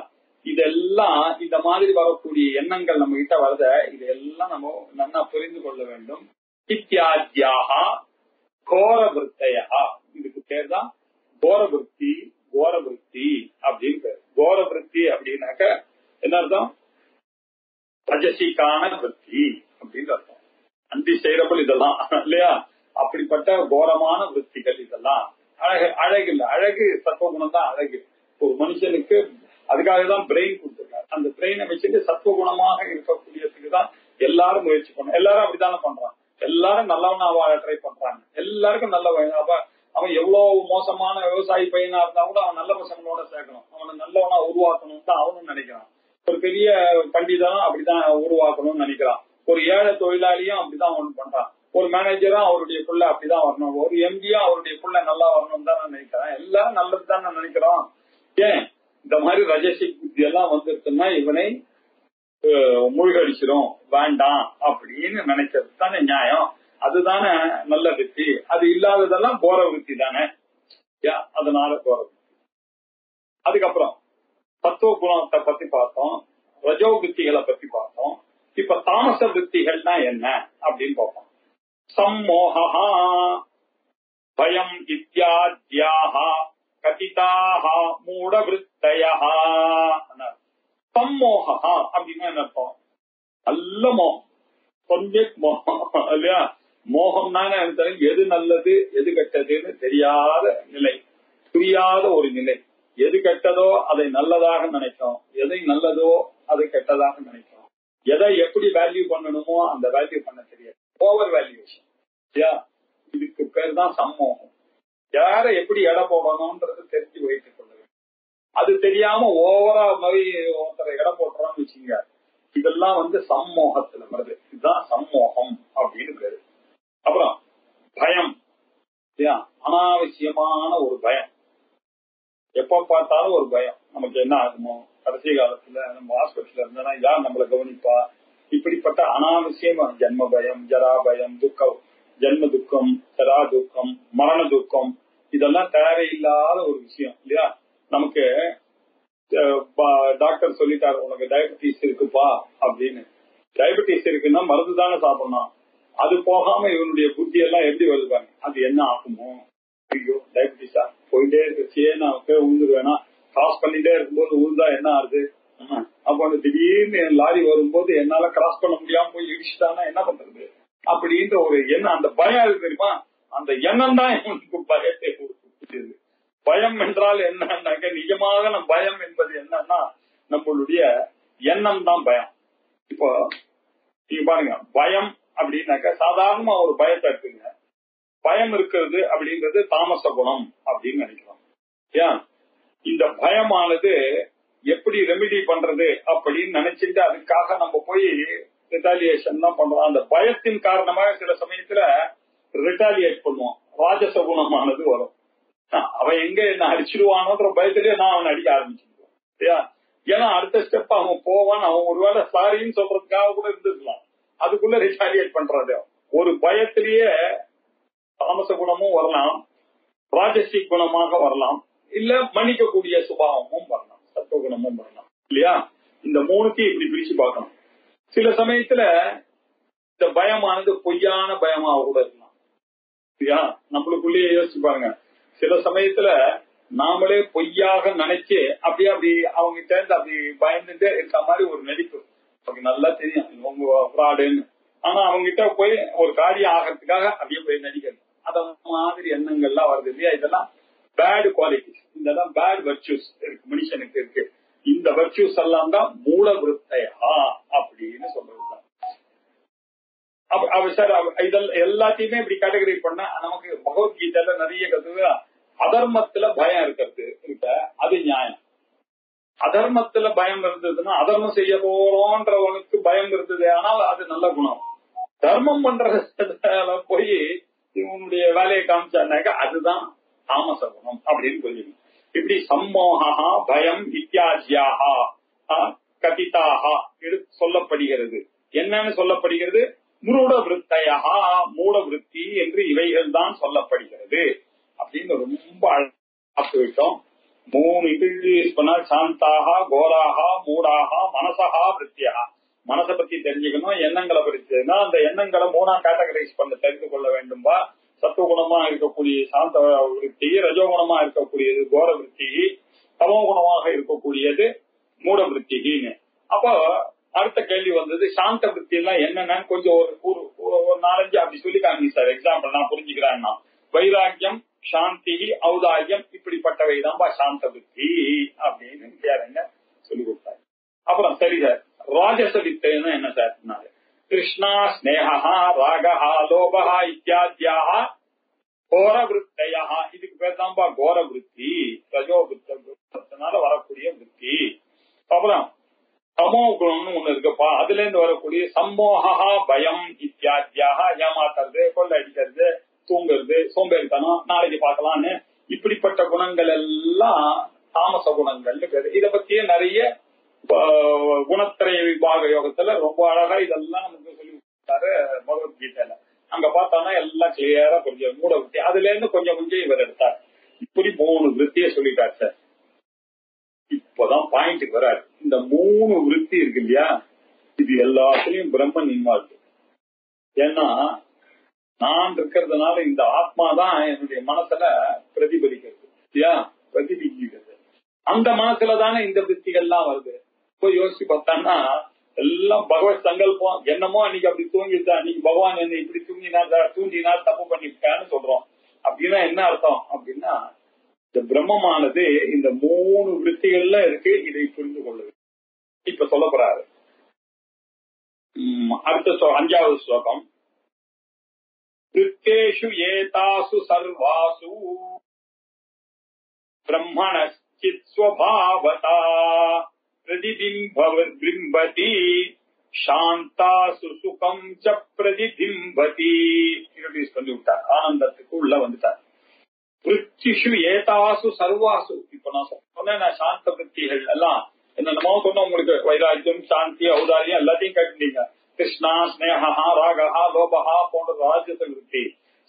இதெல்லாம் இந்த மாதிரி வரக்கூடிய எண்ணங்கள் நம்ம கிட்ட வருத, இதெல்லாம் நம்ம நல்லா புரிந்து கொள்ள வேண்டும். இத்தியாத்யாஹா கோர விற்த்தையா, இதுக்கு பேர் தான் கோரவிருத்தி. கோரவிருத்தி அப்படின்னு பேர். கோரவிருத்தி அப்படின்னாக்க என்ன அர்த்தம்? ரஜசிக்கான விருத்தி அப்படின்னு அர்த்தம். அன்டிசைரபிள் இதெல்லாம் இல்லையா. அப்படிப்பட்ட கோரமான விருத்திகள் இதெல்லாம். அழகு இல்ல, அழகு சத்துவகுணம் தான் அழகு. ஒரு மனுஷனுக்கு அதுக்காக தான் பிரெயின் கொடுத்துருக்காரு. அந்த பிரெயினை வச்சுட்டு சத்துவகுணமாக இருக்கக்கூடியதுக்கு தான் எல்லாரும் முயற்சி பண்ணணும். எல்லாரும் அப்படித்தானே பண்றாங்க. எல்லாரும் நல்லவனா வாழ ட்ரை பண்றாங்க. எல்லாருக்கும் நல்ல அவன் எவ்வளவு மோசமான விவசாயி பையனா இருந்தா கூட அவன் நல்ல பசங்களோட சேர்க்கணும், அவனை நல்லவனா உருவாக்கணும் தான் அவனும் நினைக்கிறான். ஒரு பெரிய பண்டிதனும் அப்படிதான் உருவாக்கணும்னு நினைக்கிறான். ஒரு ஏழை தொழிலாளியும் அப்படிதான் அவன் பண்றான். ஒரு மேனேஜரும் அவருடைய புள்ள அப்படிதான் வரணும், ஒரு எம்டியும் அவருடைய புள்ள நல்லா வரணும் தான் நான் நினைக்கிறேன். எல்லாரும் நல்லதுதான் நான் நினைக்கிறோம். ஏன் இந்த மாதிரி ரஜசிக் புத்தி எல்லாம் வந்துருச்சுன்னா இவனை மூழ்கடிச்சிரும், வேண்டாம் அப்படின்னு நினைக்கிறது தானே நியாயம். அதுதானே நல்ல விருத்தி. அது இல்லாததெல்லாம் கோர விருத்தி தானே. அதனால கோர விருத்தி. அதுக்கப்புறம் தத்துவ குணத்தை பத்தி பார்த்தோம், ரஜோ விருத்திகளை பத்தி பார்த்தோம். இப்ப தாமச விருத்திகள்னா என்ன அப்படின்னு பார்ப்போம். சம்மோகா பயம் இத்யாத்யாக கதிதாக மூட விருத்தயா. சம்மோகா அப்படின்னா என்ன அர்த்தம்? நல்ல மோகம், கொஞ்சம் மோகம் இல்லையா? மோகம்னா எது நல்லது எது கெட்டதுன்னு தெரியாத நிலை, புரியாத ஒரு நிலை. எது கெட்டதோ அதை நல்லதாக நினைக்கும், எதை நல்லதோ அதை கெட்டதாக நினைக்கும். எதை எப்படி வேல்யூ பண்ணணுமோ அந்த வேல்யூ பண்ண தெரியாது, ஓவர் வேல்யூஷன். இதுக்கு பேர் தான் சம்மோகம். யார எப்படி எடை போடணும்ன்றது தெரிஞ்சு வைத்துக் கொள்ள வேண்டும். அது தெரியாம ஓவரா மாதிரி ஒருத்தரை எடை போட்டுறோம்னு வச்சுங்க, இதெல்லாம் சம்மோகத்துல வருது. இதுதான் சம்மோகம் அப்படின்னு பேரு. அப்புறம் பயம், அனாவசியமான ஒரு பயம். எப்ப பார்த்தாலும் ஒரு பயம். நமக்கு என்ன ஆகுமோ, கடைசி காலத்துல நம்ம ஹாஸ்பிட்டல்ல இருந்தா யார் நம்மளை கவனிப்பா, இப்படிப்பட்ட அனாவசியம். ஜென்ம பயம், ஜரா பயம், துக்கம், ஜென்ம துக்கம், ஜரா துக்கம், மரண துக்கம், இதெல்லாம் தேவையில்லாத ஒரு விஷயம் இல்லையா? நமக்கு டாக்டர் சொல்லிட்டாரு உனக்கு டயபெட்டிஸ் இருக்குப்பா அப்படின்னு. டயபெட்டிஸ் இருக்குன்னா மருந்து தானே சாப்பிடணும். அது போகாம இவனுடைய புத்தி எல்லாம் எப்படி வருவாங்க, அது என்ன ஆகுமோ, ஐயோ டயபெட்டிஸா போயிட்டே இருக்கு, நான் உழுந்துருவேனா, கிராஸ் பண்ணிட்டே இருக்கும்போது உழுந்தா என்ன ஆகுது, அப்ப திடீர்னு லாரி வரும்போது என்னால கிராஸ் பண்ண முடியாம போய் இடிச்சுட்டானா என்ன பண்றது அப்படின்ற ஒரு எண்ணம், அந்த பயம் இருக்கு தெரியுமா? அந்த எண்ணம் தான் இவனுக்கு பயத்தை கொடுக்குது. பயம் என்றால் என்னன்னாக்க, நிஜமாக பயம் என்பது என்னன்னா நம்மளுடைய எண்ணம் தான் பயம். இப்போ நீங்க பாருங்க, பயம் அப்படின்னாக்க சாதாரணமா ஒரு பயத்தை இருக்குங்க. பயம் இருக்கிறது அப்படின்றது தாமச குணம் அப்படின்னு நினைக்கிறோம். ஏன் இந்த பயமானது எப்படி ரெமிடி பண்றது அப்படின்னு நினைச்சிட்டு அதுக்காக நம்ம போய் ரிட்டாலியேஷன் தான் பண்றோம். அந்த பயத்தின் காரணமாக சில சமயத்துல ரிட்டாலியேட் பண்ணுவோம், ராஜச குணமானது வரும். அவன் எங்க என்ன அடிச்சிருவானோன்ற பயத்திலேயே நான் அவனை அடிக்க ஆரம்பிச்சிருக்கேன். ஏன்னா அடுத்த ஸ்டெப் அவன் போவான், அவன் ஒருவேளை சாரின்னு சொல்றதுக்காக கூட இருந்துருக்கலாம், அதுக்குள்ள ரிட்டாலியேட் பண்றது. ஒரு பயத்திலேயே தாமச குணமும் வரலாம், ராஜசிக் குணமாக வரலாம், இல்ல மன்னிக்கக்கூடிய சுபாவமும் வரலாம், சத்துவ குணமும் வரலாம் இல்லையா? இந்த மூணுத்தையும் இப்படி பிரிச்சு பார்க்கணும். சில சமயத்துல இந்த பயமானது பொய்யான பயமாக கூட இருக்கலாம் இல்லையா? நம்மளுக்குள்ளேயே யோசிச்சு பாருங்க. சில சமயத்துல நாமளே பொய்யாக நினைச்சு அப்படியே அப்படி அவங்க சேர்ந்து அப்படி பயந்துட்டே இருக்க மாதிரி ஒரு நடிப்பு நமக்கு நல்லா தெரியும், இவங்க ஃப்ராடுன்னு. ஆனா அவங்க கிட்ட போய் ஒரு காரியம் ஆகிறதுக்காக அப்படியே போய் நடிக்கிறது, அத மாதிரி எண்ணங்கள்லாம் வருது இல்லையா? இதெல்லாம் பேட் குவாலிட்டிஸ், இதெல்லாம் பேட் வர்ச்சூஸ் இருக்கு, மனுஷனுக்கு இருக்கு. இந்த வர்ச்சூஸ் எல்லாம் தான் மூல விருத்தையா அப்படின்னு சொல்றதுதான். சார் இதெல்லாம் எல்லாத்தையுமே இப்படி கேட்டகரி பண்ணா நமக்கு பகவத்கீதையில நிறைய கருத்து. அதர்மத்துல பயம் இருக்கிறது இருக்க அது நியாயம். அதர்மத்துல பயம் இருந்ததுன்னா, அதர்மம் செய்ய போறோன்றவனுக்கு பயம் இருந்தது ஆனால் அது நல்ல குணம். தர்மம் பண்றதுல போய் இவனுடைய வேலையை காமிச்சானாக்க அதுதான் தாமச குணம் அப்படின்னு சொல்லிடும். இப்படி சம்மோகா பயம் இத்தியாத்யாக கதிதாக சொல்லப்படுகிறது. என்னன்னு சொல்லப்படுகிறது? மூட விருத்தையா, மூட விருத்தி என்று இவைகள் தான் சொல்லப்படுகிறது அப்படின்னு ரொம்ப பார்த்து விட்டோம். 3 இன்ட்ரடியூஸ் பண்ணால் சாந்தாக, கோராக, மூடாக, மனசகா, விருத்தியா. மனசை பத்தி தெரிஞ்சுக்கணும், எண்ணங்களை பற்றி அந்த எண்ணங்களை 3ஆ கேட்டகரைஸ் பண்ண தெரிந்து கொள்ள வேண்டும்பா. சத்துவகுணமா இருக்கக்கூடிய சாந்த விருத்தி, ரஜோகுணமா இருக்கக்கூடியது கோர விருத்தி, தமோ குணமாக இருக்கக்கூடியது மூட விருத்தின்னு. அப்போ அடுத்த கேள்வி வந்தது, சாந்த விருத்தி எல்லாம் என்னன்னு கொஞ்சம் ஒரு 4-5 அப்படி சொல்லி காமிங்க சார். எக்ஸாம்பிள் நான் புரிஞ்சுக்கிறேன்னா, வைராக்கியம், சாந்தி, ஔதாரியம் இப்படிப்பட்டவைதான் சாந்த விருத்தி அப்படின்னு யாருங்க சொல்லி கொடுத்தாரு. அப்புறம் சரி சார், ராஜச வித்தைன்னா என்ன சார்? கிருஷ்ணா, ஸ்னேகா, ராகா, லோபா இத்தியாத்யாக கோர விருத்தையா, இதுக்கு பேர் தான்பா கோர விருத்தி. ரஜோ விருத்தனால வரக்கூடிய விருத்தி. அப்புறம் தமோ குணம்னு ஒண்ணு இருக்குப்பா, அதுல இருந்து வரக்கூடிய சம்மோகா பயம் இத்தியாத்தியாக, ஏமாத்துறது, கொள்ளை அடிக்கிறது, தூங்குறது, சோம்பேறித்தனம், நாளைக்கு பார்க்கலான்னு இப்படிப்பட்ட குணங்கள் எல்லாம் தாமச குணங்கள்னு பேரு. இத பத்தியே நிறைய குணத்திரைய விபாக யோகத்துல ரொம்ப அழகா இதெல்லாம் நமக்கு சொல்லி கொடுத்தாரு பகவத்கீதையில. அங்க பார்த்தோம்னா எல்லாம் கிளியரா கொஞ்சம் மூட விருத்தி, அதுல இருந்து கொஞ்சம் கொஞ்சம் இவர் எடுத்தார். இப்படி 3 விருத்திய சொல்லிட்டார் சார். இப்பதான் பாயிண்ட்டுக்கு வராது. இந்த 3 விருத்தி இருக்கு இல்லையா, இது எல்லாத்துலயும் பிரம்மன் இன்வால்வ். ஏன்னா நான் இருக்கிறதுனால இந்த ஆத்மாதான் என்னுடைய மனசுல பிரதிபலிக்கிறது இல்லையா, பிரதிபிக்கிறது. அந்த மனசுல தானே இந்த விருத்திகள்லாம் வருது. இப்போ யோசிச்சு பார்த்தான்னா எல்லாம் பகவத் சங்கல்பம். என்னமோ அன்னைக்கு அப்படி தூங்கிட்டா, அன்னைக்கு பகவான் என்ன இப்படி தூண்டினா தப்பு பண்ணிட்டான்னு சொல்றோம். அப்படின்னா என்ன அர்த்தம் அப்படின்னா, இந்த பிரம்மமானது இந்த 3 விருத்திகள்ல இருக்கு. இதை புரிந்து கொள்ளுது. இப்ப சொல்ல போறாரு அடுத்த 5வது ஸ்லோகம். விருத்தேஷு ஏதாசு சர்வாசு பிரம்மணச்சித் ஸ்வபாவதா பிரதிபிம்பதி சாந்தாசு சுகம் ச பிரதிபிம்பதி. சொல்லி விட்டார். ஆனந்தத்துக்கு உள்ள வந்துட்டார். விருத்திஷு ஏதாசு சர்வாசு. இப்ப நான் சொன்னேன் சாந்த விருத்திகள் எல்லாம் என்னென்னமோ சொன்ன உங்களுக்கு, வைராக்கியம், சாந்தி, ஔதாரியம் எல்லாத்தையும் கேட்டீங்க. கிருஷ்ணா, ஸ்னேகா, ராகா, லோபகா போன்ற ராஜ்யத்தை விருத்தி,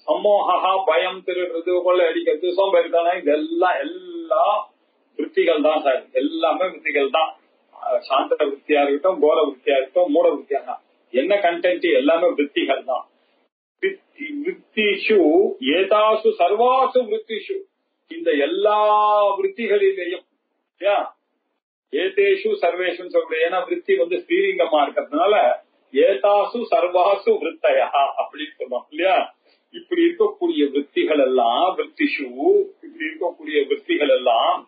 சமோகா பயம், திருடுறது, கொள்ளை அடிக்கிறது, சோம்பேறித்தனம், இதெல்லாம் எல்லா விருத்திகள் தான் சார். எல்லாமே விருத்திகள் தான். சாந்த விருத்தியா இருக்கட்டும், கோர விருத்தியா இருக்கட்டும், மூட விருத்தியா தான், என்ன கண்டென்ட் எல்லாமே விருத்திகள் தான். விருத்திஷு ஏதாசு சர்வாசு விருத்திஷு, இந்த எல்லா விருத்திகளிலேயும் ஏதேஷு சர்வேஷு சொல்றேன். ஏன்னா விருத்தி ஸ்ரீலிங்கமா இருக்கிறதுனால ஏதாசு சர்வாசு விருத்தையா அப்படின்னு சொல்றோம் இல்லையா. இப்படி இருக்கக்கூடிய விருத்திகள் எல்லாம் விருத்திஷு, இப்படி இருக்கக்கூடிய விருத்திகள் எல்லாம்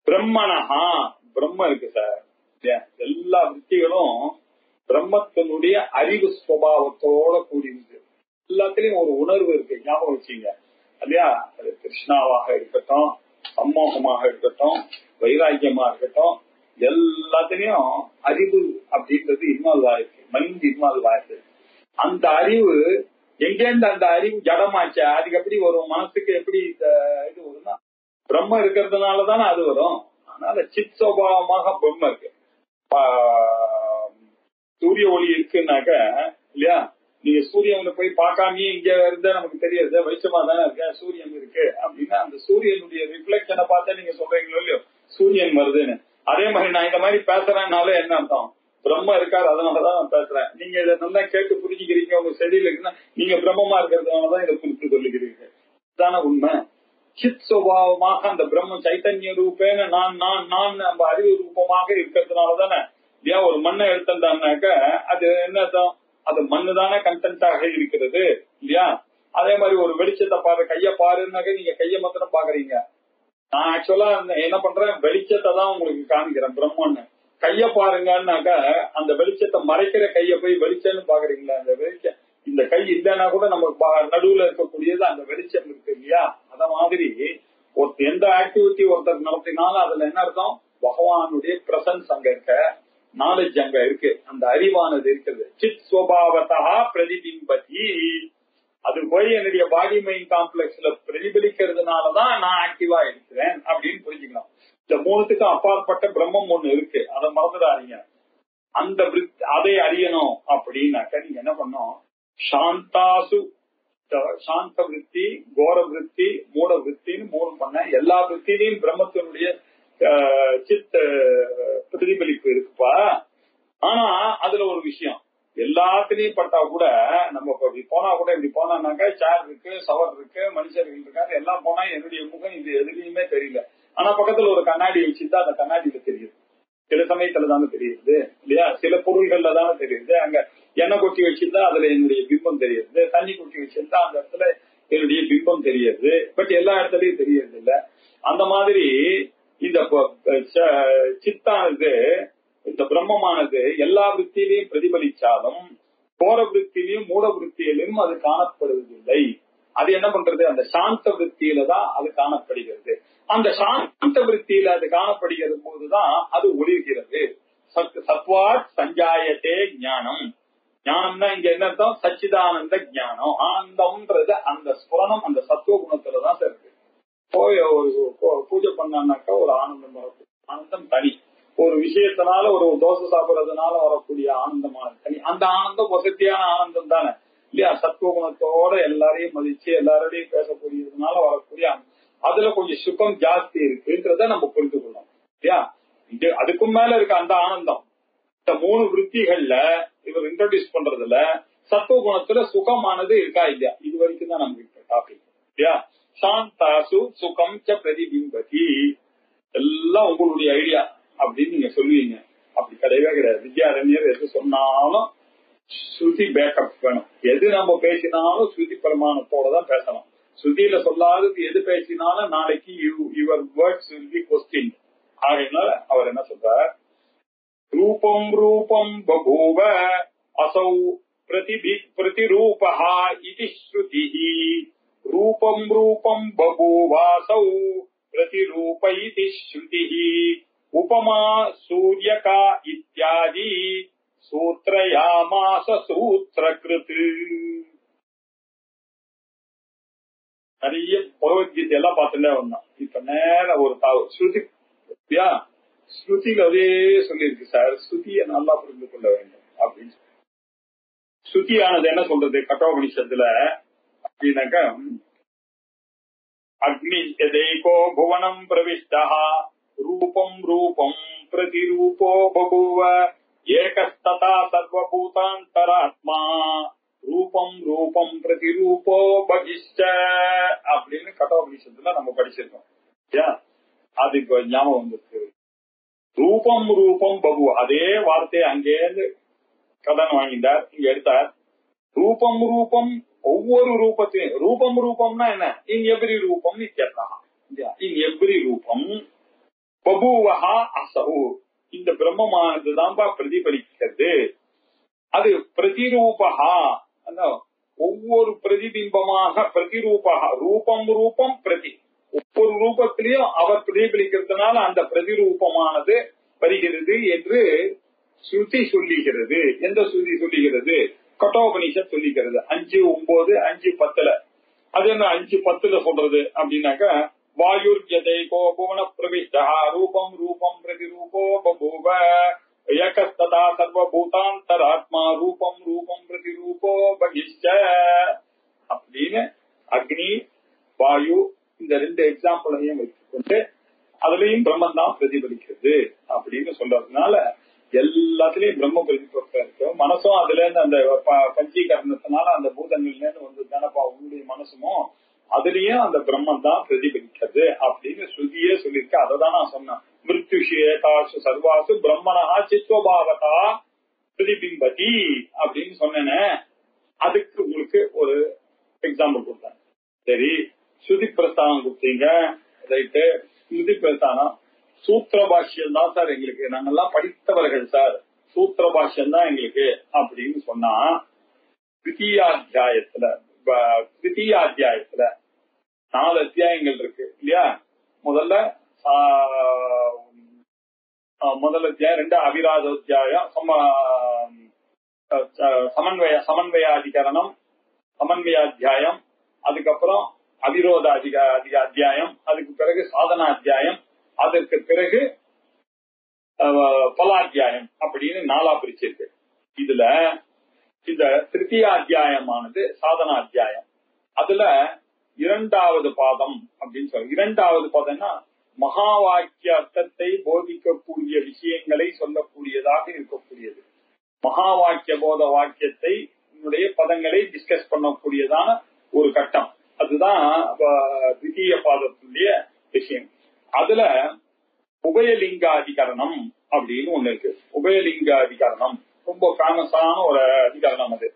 பிரம்மணஹா, பிரம்ம இருக்கு சார். எல்லா விருத்திகளும் பிரம்மத்தினுடைய அறிவு சுபாவத்தோட கூடியது. எல்லாத்திலையும் ஒரு உணர்வு இருக்கு, ஞாபகம் வச்சீங்க இல்லையா. அது கிருஷ்ணாவாக இருக்கட்டும், சம்மோகமாக இருக்கட்டும், வைராக்கியமா இருக்கட்டும், எல்லாத்திலையும் அறிவு அப்படின்றது இன்வால்வ் ஆயிருக்கு. மைண்ட் இன்வால்வ் ஆயிருக்கு. அந்த அறிவு எங்கேருந்து அந்த அறிவு ஜடமாச்சா, அதுக்கு எப்படி வரும், மனசுக்கு எப்படி இது வரும்னா பிரம்ம இருக்கிறதுனாலதானே அது வரும். அதனால சித் சுபாவமாக பிரம்ம இருக்கு. சூரிய ஒளி இருக்குன்னாக்க இல்லையா, நீங்க சூரியனை போய் பார்க்காமயே இங்க இருந்தா நமக்கு தெரியாது, வெளிச்சமா தானே இருக்க, சூரியன் இருக்கு அப்படின்னா அந்த சூரியனுடைய ரிஃப்ளெக்ஷனை பார்த்தா நீங்க சொல்றீங்களோ இல்லையோ சூரியன் வருதுன்னு. அதே மாதிரி நான் இந்த மாதிரி பேசுறேன்னால என்ன அர்த்தம், பிரம்ம இருக்காரு அதனாலதான் நான் பேசுறேன். நீங்க இதை நல்லா கேட்டு புரிஞ்சுக்கிறீங்க, உங்க செடியில இருக்குன்னா நீங்க பிரம்மமா இருக்கிறதுனாலதான் இதை குறித்து சொல்லிக்கிறீங்க. இதுதானே உண்மை. சித் சுபாவமாக அந்த பிரம்ம சைத்தன்ய ரூபேன நான் நான் நான் நம்ம அறிவு ரூபமாக இருக்கிறதுனாலதானே இல்லையா. ஒரு மண்ணை எடுத்திருந்தாங்கனாக்க அது என்ன அர்த்தம், அது மண்ணு தானே கண்டென்ட்டாக இருக்கிறது இல்லையா. அதே மாதிரி ஒரு வெளிச்சத்தை பாரு, கைய பாருன்னாக்க நீங்க கைய மாத்திரம் பாக்குறீங்க. நான் ஆக்சுவலா என்ன பண்றேன், வெளிச்சத்தை தான் உங்களுக்கு காமிக்கிறேன் பிரம்மன்னு. கைய பாருங்கன்னாக்க அந்த வெளிச்சத்தை மறைக்கிற கைய போய் வெளிச்சம்னு பாக்குறீங்களா. அந்த வெளிச்சம், இந்த கை இல்லைன்னா கூட நமக்கு நடுவுல இருக்கக்கூடியது அந்த வெளிச்சம் இருக்கு இல்லையா. அத மாதிரி எந்த ஆக்டிவிட்டி ஒருத்தர் நடத்தினாலும் அதுல என்ன அர்த்தம், பகவானுடைய பிரசன்ஸ் அங்க இருக்க, நாலேஜ் அங்க இருக்கு, அந்த அறிவானது இருக்கிறது. சித் சுபாவதா பிரதிபிம்பதி, அது போய் என்னுடைய பாடி மைண்ட் காம்ப்ளெக்ஸ்ல பிரதிபலிக்கிறதுனாலதான் நான் ஆக்டிவா இருக்கிறேன் அப்படின்னு புரிஞ்சுக்கலாம். இந்த 3த்துக்கும் அப்பாற்பட்ட பிரம்மம் ஒண்ணு இருக்கு, அதை மறந்துடாதீங்க. அந்த அதை அறியணும் அப்படின்னாக்க நீங்க என்ன பண்ணும், சாந்தாசு சாந்த விருத்தி, கோர விருத்தி, மூட விருத்தின்னு 3 பண்ண. எல்லா விருத்திலையும் பிரம்மத்தினுடைய சித்த பிரதிபலிப்பு இருக்குப்பா. ஆனா அதுல ஒரு விஷயம், எல்லாத்திலையும் பட்டா கூட நம்ம இப்படி போனா கூட, இப்படி போனான்னாக்கா சேர் இருக்கு, சவர் இருக்கு, மனுஷர்கள் இருக்காரு, எல்லாம் போனா என்னுடைய முகம் இது எதுலையுமே தெரியல. ஆனா பக்கத்துல ஒரு கண்ணாடி வச்சுதான் அந்த கண்ணாடியில தெரியுது. சில சமயத்துல தானே தெரியுது இல்லையா, சில பொருள்கள்ல தானே தெரியுது. அங்க எண்ணெய் கொட்டி வச்சிருந்தா அதுல என்னுடைய பிம்பம் தெரியுது, தண்ணி கொட்டி வச்சிருந்தா அந்த இடத்துல என்னுடைய பிம்பம் தெரியுது. பட் எல்லா இடத்துலயும் தெரியறது இல்ல. அந்த மாதிரி இந்த சித்தானது, இந்த பிரம்மமானது எல்லா விருத்தியிலையும் பிரதிபலிச்சாலும் கோர விருத்தியிலையும் மூட விருத்தியிலும் அது காணப்படுவதில்லை. அது என்ன பண்றது? அந்த சாந்த விருத்தியில தான் அது காணப்படுகிறது. அந்த சாந்த விருத்தியில அது காணப்படுகிறது போதுதான் அது ஒளிர்கிறது. சத்வாத் சஞ்சாயத்தே ஞானம். ஞானம்னா இங்க என்ன அர்த்தம்? சச்சிதானந்த ஞானம். ஆனந்தம்ன்றது அந்த ஸ்புரணம் அந்த சத்துவ குணத்துலதான் இருக்கு. போய் பூஜை பண்ணாக்கா ஒரு ஆனந்தம் வரக்கூடிய ஆனந்தம் தனி. ஒரு விஷயத்தினால ஒரு தோசை சாப்பிடறதுனால வரக்கூடிய ஆனந்தமான தனி. அந்த ஆனந்தம் வசதியான ஆனந்தம் தானே இல்லையா? சத்துவ குணத்தோட எல்லாரையும் மதிச்சு எல்லாரோடையும் பேசக்கூடியதுனால வரக்கூடிய அதுல கொஞ்சம் சுகம் ஜாஸ்தி இருக்குன்றத நம்ம புரிந்து கொள்ளலாம் இல்லையா? இது அதுக்கும் மேல இருக்க அந்த ஆனந்தம். இந்த 3 விருத்திகள்ல இவர் இன்ட்ரோடியூஸ் பண்றதுல சத்துவ குணத்துல சுகமானது இருக்கா இல்லையா? இது வரைக்கும் தான் நமக்கு டாபிக் இல்லையா? சாந்தாசு சுகம் ச பிரதிபிம்பதி. எல்லாம் உங்களுடைய ஐடியா அப்படின்னு நீங்க சொல்லுவீங்க. அப்படி கிடையவே கிடையாது. வித்யாரண்யர் எது சொன்னாலும் ஸ்ருதி பேக்கப் வேணும். எது நம்ம பேசினாலும் ஸ்ருதி பிரமாணத்தோட தான் பேசணும். ஸ்ருதியில சொல்லாதது எது பேசினாலும் நாளைக்கு your words will be question. ஆகையினால அவர் என்ன சொல்றார்? ரூபம் ரூபம் பபூவ அசௌ பிரதிரூபஹ இதி ஸ்ருதிஹி. ரூபம் ரூபம் பபூவாசௌ பிரதிரூப இதி ஸ்ருதிஹி. உபமா சூரியகா இத்யாதி சூத்ரயாமாச சூத்ரகிருத். நிறைய பகவத்கீதை எல்லாம் பார்த்துட்டே வந்தான். இப்ப நேர ஒரு ஸ்ருதி ஸ்ருதியில அதே சொல்லியிருக்கு சார். ஸ்ருதியை நல்லா புரிந்து கொள்ள வேண்டும் அப்படின்னு. ஸ்ருதியானது என்ன சொல்றது கட்டோபனிஷத்துல அப்படின்னாக்க, அக்னி யதேகோ புவனம் பிரவிஷ்டா ரூபம் ரூபம் பிரதிரூபோ பபூவ ஏகஸ்ததா சர்வபூதாந்தராத்மா ரூபம் ரூபம் பிரதிரூபோ பகிஷ்ட அப்படின்னு கட்டோபனிஷத்துல நம்ம படிச்சிருக்கோம். அது இப்ப ஞாபகம் வந்துருக்கு. ரூபம் ரூபம் பபு அதே வார்த்தையை அங்கேருந்து கடன் வாங்கிட்டார், இங்க எடுத்தார். ரூபம் ரூபம் ஒவ்வொரு ரூபத்தையும் ரூபம் ரூபம்னா என்ன? இன் எவ்ரி ரூபம் நித்தியர்த்தம். இன் எவ்ரி ரூபம் பபூவஹா அசௌ. இந்த பிரம்மமானதுதான்பா பிரதிபலிக்கிறது. அது பிரதிரூபஹா ஒவ்வொரு பிரதிபிம்பமாக பிரதிரூபஹா. ரூபம் ரூபம் பிரதி ஒவ்வொரு ரூபத்திலையும் அவர் பிரதிபலிக்கிறதுனால அந்த பிரதிரூபமானது வருகிறது என்று ஸ்ருதி சொல்லுகிறது. எந்த ஸ்ருதி சொல்லுகிறது? கட்டோபனிஷத் சொல்லிக்கிறது. 5:9 5:10. அது என்ன 5:10 சொல்றது அப்படின்னாக்க, வாயுர்யதைகோ புவன பிரவிஷ்டா ரூபம் ரூபம் பிரதிரூபோ பபூவ ஏகஸ்ததா சர்வபூதாந்தராத்மா ரூபம் ரூபம் பிரதிரூபோ பகிஷ்ட அப்படின்னு அக்னி வாயு இந்த 2 எக்ஸாம்பிளையும் வச்சுக்கொண்டு அதுலயும் பிரம்மன் தான் பிரதிபலிக்கிறது அப்படின்னு சொல்றதுனால எல்லாத்துலயும் பிரம்ம பிரதிபலிப்பு இருக்கு. மனசும் அதுல இருந்து அந்த பஞ்சீகரணத்தினால அந்த பூதங்கள்ல இருந்து வந்து தானப்பா உங்களுடைய மனசுமோ அதுலயும் அந்த பிரம்மன் தான் பிரதிபலிக்கிறது அப்படின்னு ஸ்ருதியே சொல்லிருக்கு. அததான் நான் சொன்னேன். மிருத்யுஷேதாசு சர்வாசு பிரம்மணஹா சித்வபாவதா பிரதிபிம்பதி அப்படின்னு சொன்னேன்னு. அதுக்கு உங்களுக்கு ஒரு எக்ஸாம்பிள் கொடுத்தேன். சரி, ஸ்ருதி பிரஸ்தானம் கொடுத்தீங்க, ரைட்டு. ஸ்ருதி பிரஸ்தானம் சூத்திர பாஷ்யம் தான் சார் எங்களுக்கு, நாங்கெல்லாம் படித்தவர்கள் சார், சூத்திர பாஷ்யம் தான் எங்களுக்கு அப்படின்னு சொன்னா, திரிதீயாத்தியாயத்துல 4 அத்தியாயங்கள் இருக்கு இல்லையா? முதல் அத்தியாயம் 2 அவிராதோத்தியாயம், சமன்வயாதிகரணம் சமன்வயாத்தியாயம், அதுக்கப்புறம் அவிரோத அத்தியாயம், அதுக்கு பிறகு சாதனா அத்தியாயம், அதற்கு பிறகு பலாத்தியாயம் அப்படின்னு 4 பிரிச்சிருக்கு. இதுல இந்த திருத்திய அத்தியாயமானது சாதனா அத்தியாயம். அதுல 2வது பாதம் அப்படின்னு சொல்ல. 2வது பாதம்னா மகா வாக்கிய அர்த்தத்தை போதிக்கக்கூடிய விஷயங்களை சொல்லக்கூடியதாக இருக்கக்கூடியது. மகா வாக்கிய போத வாக்கியத்தை பதங்களை டிஸ்கஸ் பண்ணக்கூடியதான ஒரு கட்டம். அதுதான் தித்திய பாதத்துடைய விஷயம். அதுல உபயலிங்காதிகரணம் அப்படின்னு ஒண்ணு இருக்கு. உபயலிங்காதிகரணம் ரொம்ப ஃபேமஸான ஒரு அதிகரணம். அது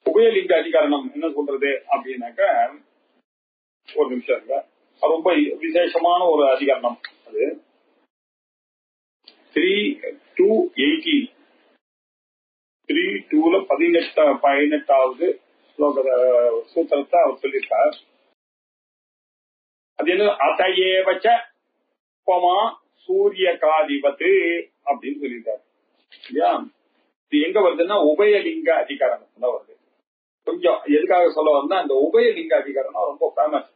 உபயலிங்க அதிகரணம் என்ன சொல்றது அப்படின்னாக்க, ஒரு நிமிஷம் இல்ல, ரொம்ப விசேஷமான ஒரு அதிகரணம். அது 3:2:18 3:2 18வது சூத்திரத்தை அவர் சொல்லியிருக்கார். அது என்ன அதையே வச்ச உபமா சூரிய காதிபத்து அப்படின்னு சொல்லியிருக்காரு இல்லையா. இது எங்க வருதுன்னா உபயலிங்க அதிகாரத்துல வருது. கொஞ்சம் எதுக்காக சொல்ல வந்தா இந்த உபயலிங்க அதிகாரம் ரொம்ப ஃபேமஸ்.